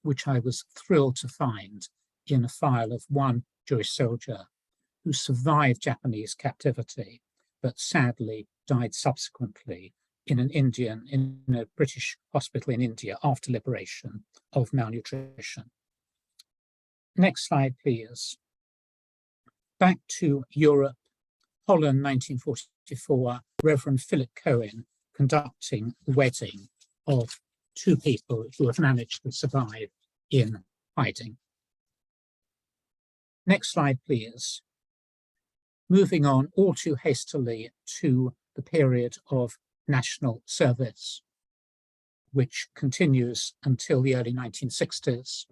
which I was thrilled to find in a file of one Jewish soldier who survived Japanese captivity, but sadly died subsequently in a British hospital in India after liberation of malnutrition. Next slide, please. Back to Europe, Holland, 1944, Reverend Philip Cohen conducting the wedding of two people who have managed to survive in hiding. Next slide, please. Moving on all too hastily to the period of national service, which continues until the early 1960s.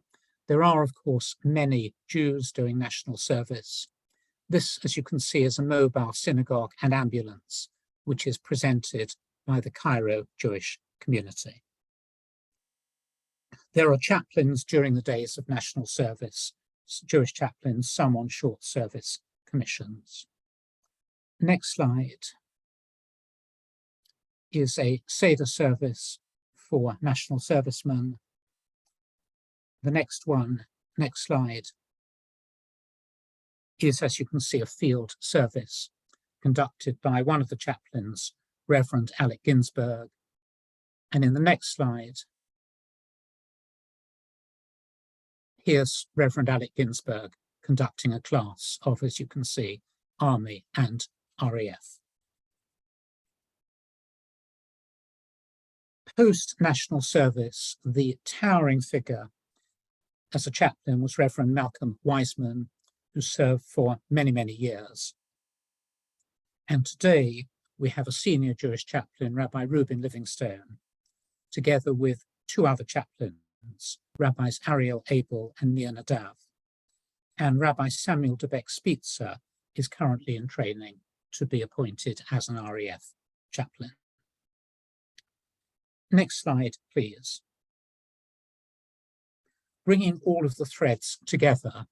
There are, of course, many Jews doing national service. This, as you can see, is a mobile synagogue and ambulance, which is presented by the Cairo Jewish community. There are chaplains during the days of national service, Jewish chaplains, some on short service commissions. Next slide is a Seder service for national servicemen. The next slide, is, as you can see, a field service conducted by one of the chaplains, Reverend Alec Ginsberg. And in the next slide, here's Reverend Alec Ginsberg conducting a class of, as you can see, Army and RAF. Post-national service, the towering figure as a chaplain was Reverend Malcolm Wiseman, who served for many, many years. And today we have a senior Jewish chaplain, Rabbi Reuben Livingstone, together with two other chaplains, Rabbis Ariel Abel and Nir Nadav. And Rabbi Samuel de Beck Spitzer is currently in training to be appointed as an RAF chaplain. Next slide, please. Bringing all of the threads together,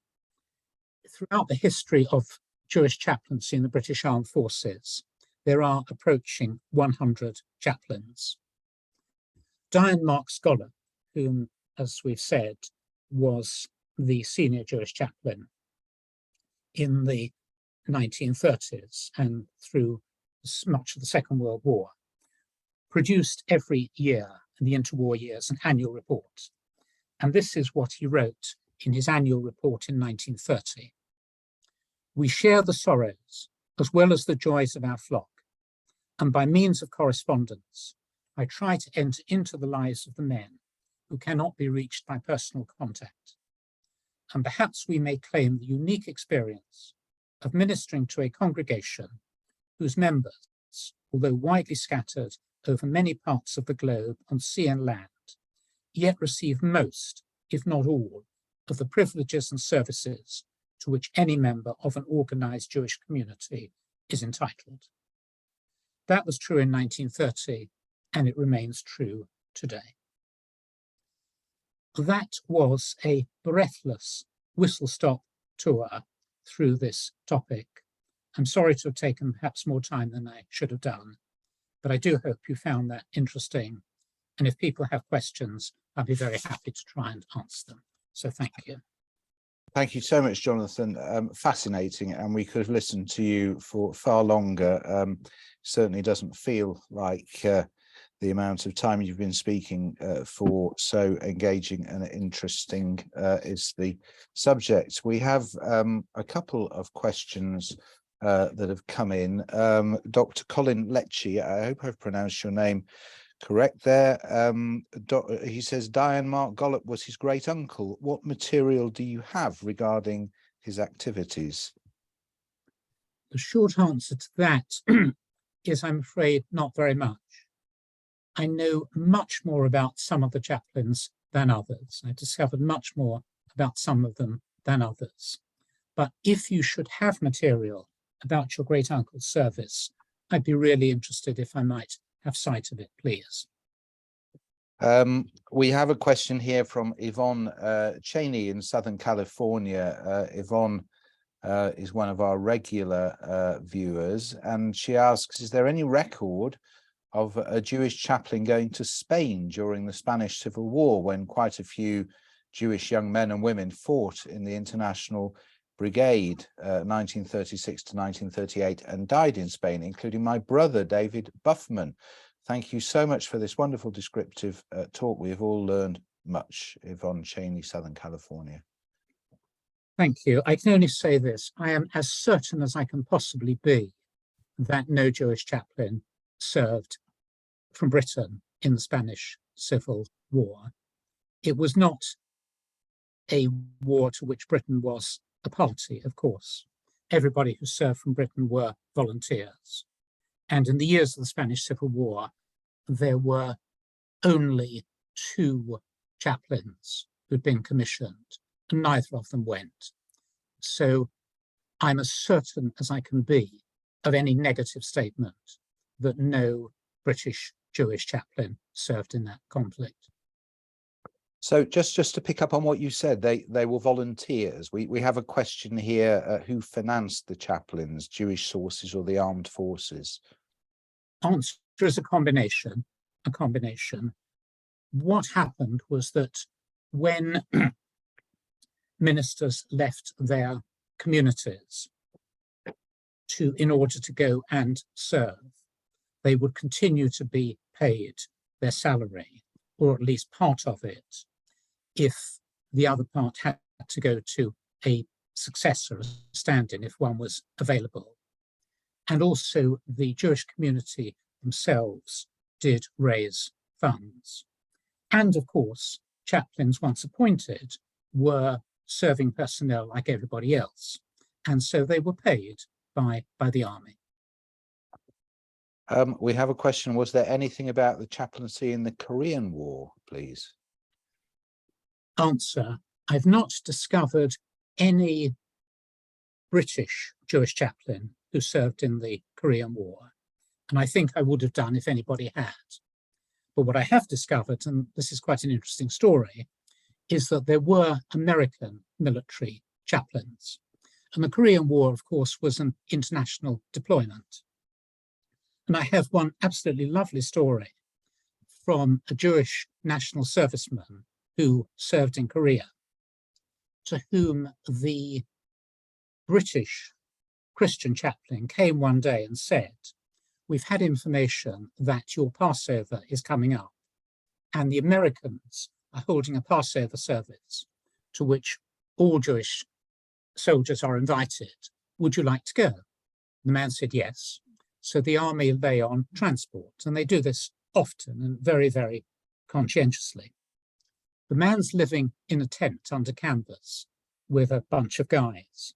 throughout the history of Jewish chaplaincy in the British Armed Forces, there are approaching 100 chaplains. Diane Mark Scholar, whom, as we've said, was the senior Jewish chaplain in the 1930s and through much of the Second World War, produced every year in the interwar years an annual report. And this is what he wrote in his annual report in 1930. We share the sorrows as well as the joys of our flock, and by means of correspondence, I try to enter into the lives of the men who cannot be reached by personal contact. And perhaps we may claim the unique experience of ministering to a congregation whose members, although widely scattered over many parts of the globe on sea and land, yet receive most, if not all, of the privileges and services to which any member of an organized Jewish community is entitled. That was true in 1930, and it remains true today. That was a breathless whistle-stop tour through this topic. I'm sorry to have taken perhaps more time than I should have done, but I do hope you found that interesting. And if people have questions, I'll be very happy to try and answer them. So thank you. Thank you so much, Jonathan. Fascinating, and we could have listened to you for far longer. Certainly doesn't feel like the amount of time you've been speaking for. So engaging and interesting is the subject. We have a couple of questions that have come in. Dr. Colin Lecce, I hope I've pronounced your name correct there. He says Diane Mark Gollop was his great uncle. What material do you have regarding his activities? The short answer to that is, I'm afraid, not very much. I know much more about some of the chaplains than others. I discovered much more about some of them than others. But if you should have material about your great uncle's service, I'd be really interested if I might have sight of it, please. We have a question here from Yvonne Cheney in Southern California. Yvonne is one of our regular viewers, and she asks, is there any record of a Jewish chaplain going to Spain during the Spanish Civil War, when quite a few Jewish young men and women fought in the International Brigade 1936 to 1938 and died in Spain, including my brother David Buffman? Thank you so much for this wonderful descriptive talk. We've all learned much. Yvonne Cheney, Southern California. Thank you. I can only say this: I am as certain as I can possibly be that no Jewish chaplain served from Britain in the Spanish Civil War. It was not a war to which Britain was a party, of course. Everybody who served from Britain were volunteers. And in the years of the Spanish Civil War, there were only 2 chaplains who'd been commissioned, and neither of them went. So I'm as certain as I can be of any negative statement that no British Jewish chaplain served in that conflict. So just to pick up on what you said, they were volunteers. We have a question here, who financed the chaplains, Jewish sources or the armed forces? Answer is a combination. What happened was that when ministers left their communities in order to go and serve, they would continue to be paid their salary, or at least part of it, if the other part had to go to a successor, a stand-in, if one was available. And also the Jewish community themselves did raise funds. And of course, chaplains once appointed were serving personnel like everybody else. And so they were paid by the army. We have a question. Was there anything about the chaplaincy in the Korean War, please? Answer: I've not discovered any British Jewish chaplain who served in the Korean War, and I think I would have done if anybody had. But what I have discovered, and this is quite an interesting story, is that there were American military chaplains. And the Korean War, of course, was an international deployment. And I have one absolutely lovely story from a Jewish national serviceman who served in Korea, to whom the British Christian chaplain came one day and said, "We've had information that your Passover is coming up, and the Americans are holding a Passover service to which all Jewish soldiers are invited. Would you like to go?" The man said yes. So the army lay on transport, and they do this often and very, very conscientiously. The man's living in a tent under canvas with a bunch of guys,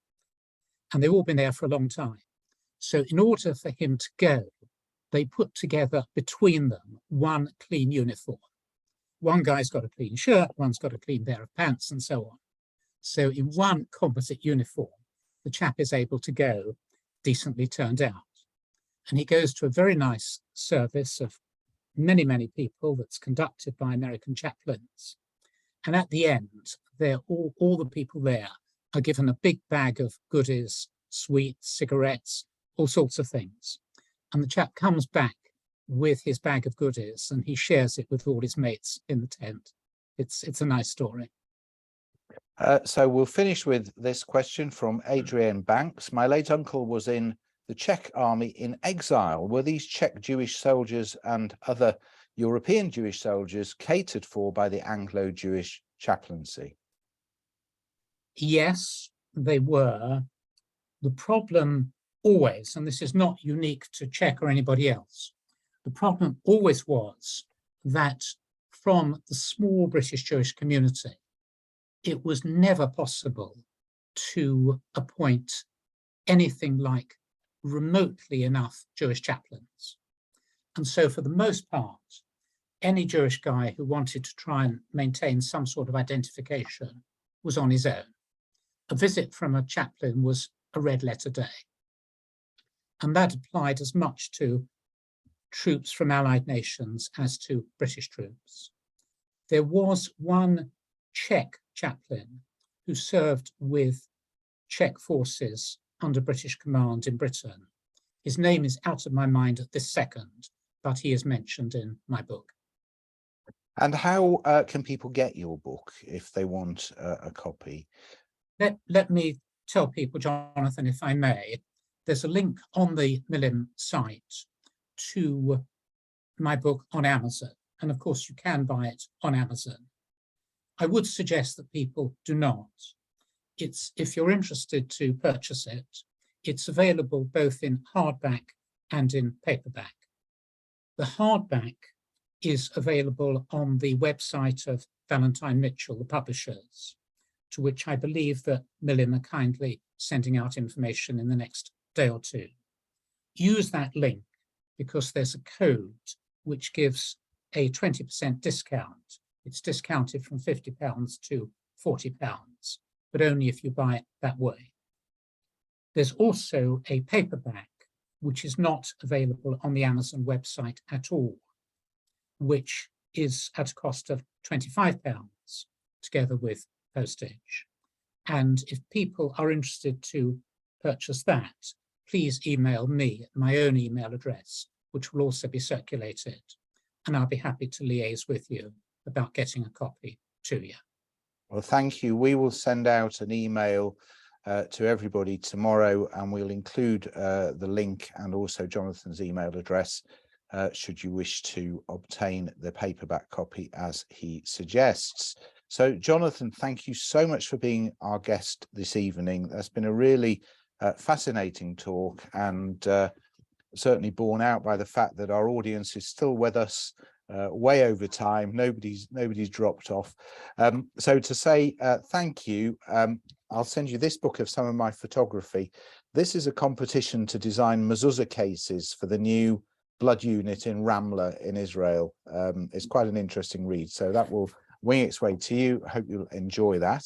and they've all been there for a long time. So in order for him to go, they put together between them one clean uniform. One guy's got a clean shirt, one's got a clean pair of pants, and so on. So in one composite uniform, the chap is able to go decently turned out. And he goes to a very nice service of many, many people that's conducted by American chaplains. And at the end, all the people there are given a big bag of goodies, sweets, cigarettes, all sorts of things. And the chap comes back with his bag of goodies and he shares it with all his mates in the tent. It's a nice story. So we'll finish with this question from Adrienne Banks. My late uncle was in the Czech army in exile. Were these Czech Jewish soldiers and other European Jewish soldiers catered for by the Anglo-Jewish chaplaincy? Yes, they were. The problem always, and this is not unique to Czech or anybody else, the problem always was that from the small British Jewish community, it was never possible to appoint anything like remotely enough Jewish chaplains. And so for the most part, any Jewish guy who wanted to try and maintain some sort of identification was on his own. A visit from a chaplain was a red letter day. And that applied as much to troops from allied nations as to British troops. There was one Czech chaplain who served with Czech forces under British command in Britain. His name is out of my mind at this second, but he is mentioned in my book. And how can people get your book if they want a copy? Let me tell people, Jonathan, if I may, there's a link on the Milim site to my book on Amazon. And of course, you can buy it on Amazon. I would suggest that people do not. If you're interested to purchase it, it's available both in hardback and in paperback. The hardback is available on the website of Valentine Mitchell, the publishers, to which I believe that Milim are kindly sending out information in the next day or two. Use that link because there's a code which gives a 20% discount. It's discounted from £50 to £40, but only if you buy it that way. There's also a paperback, which is not available on the Amazon website at all, which is at a cost of £25 together with postage. And if people are interested to purchase that, please email me at my own email address, which will also be circulated. And I'll be happy to liaise with you about getting a copy to you. Well, thank you. We will send out an email to everybody tomorrow, and we'll include the link and also Jonathan's email address should you wish to obtain the paperback copy as he suggests. So, Jonathan, thank you so much for being our guest this evening. That's been a really fascinating talk, and certainly borne out by the fact that our audience is still with us way over time. Nobody's dropped off. So to say thank you, I'll send you this book of some of my photography. This is a competition to design mezuzah cases for the new blood unit in Ramla in Israel. It's quite an interesting read, so that will wing its way to you. I hope you'll enjoy that.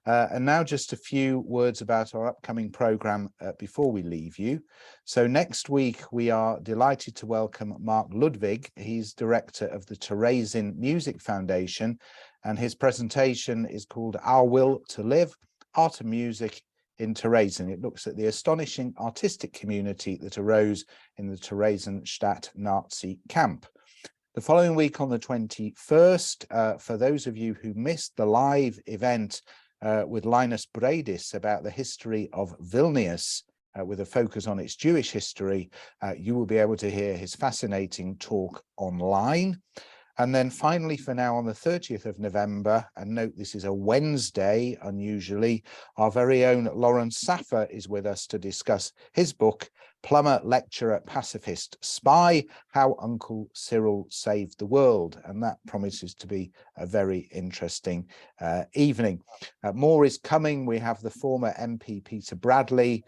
And now just a few words about our upcoming programme before we leave you. So next week, we are delighted to welcome Mark Ludwig. He's director of the Terezin Music Foundation, and his presentation is called Our Will to Live, Art and Music in Terezin. It looks at the astonishing artistic community that arose in the Theresienstadt Nazi camp. The following week on the 21st, for those of you who missed the live event with Linus Bredis about the history of Vilnius, with a focus on its Jewish history, you will be able to hear his fascinating talk online. And then finally, for now, on the 30th of November, and note this is a Wednesday, unusually, our very own Lawrence Saffer is with us to discuss his book, Plumber, Lecturer, Pacifist, Spy, How Uncle Cyril Saved the World. And that promises to be a very interesting evening. More is coming. We have the former MP Peter Bradley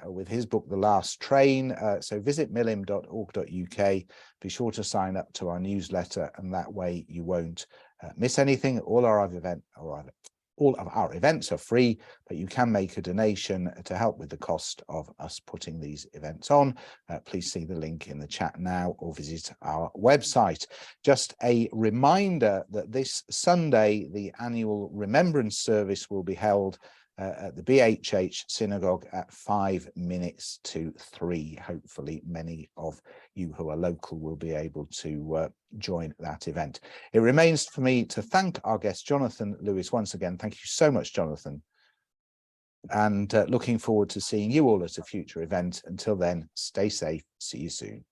with his book, The Last Train. So visit milim.org.uk. Be sure to sign up to our newsletter, and that way you won't miss anything. All of our events are free, but you can make a donation to help with the cost of us putting these events on. Please see the link in the chat now or visit our website. Just a reminder that this Sunday, the annual remembrance service will be held at the BHH Synagogue at 5 minutes to 3. Hopefully many of you who are local will be able to join that event. It remains for me to thank our guest, Jonathan Lewis, once again. Thank you so much, Jonathan. And looking forward to seeing you all at a future event. Until then, stay safe. See you soon.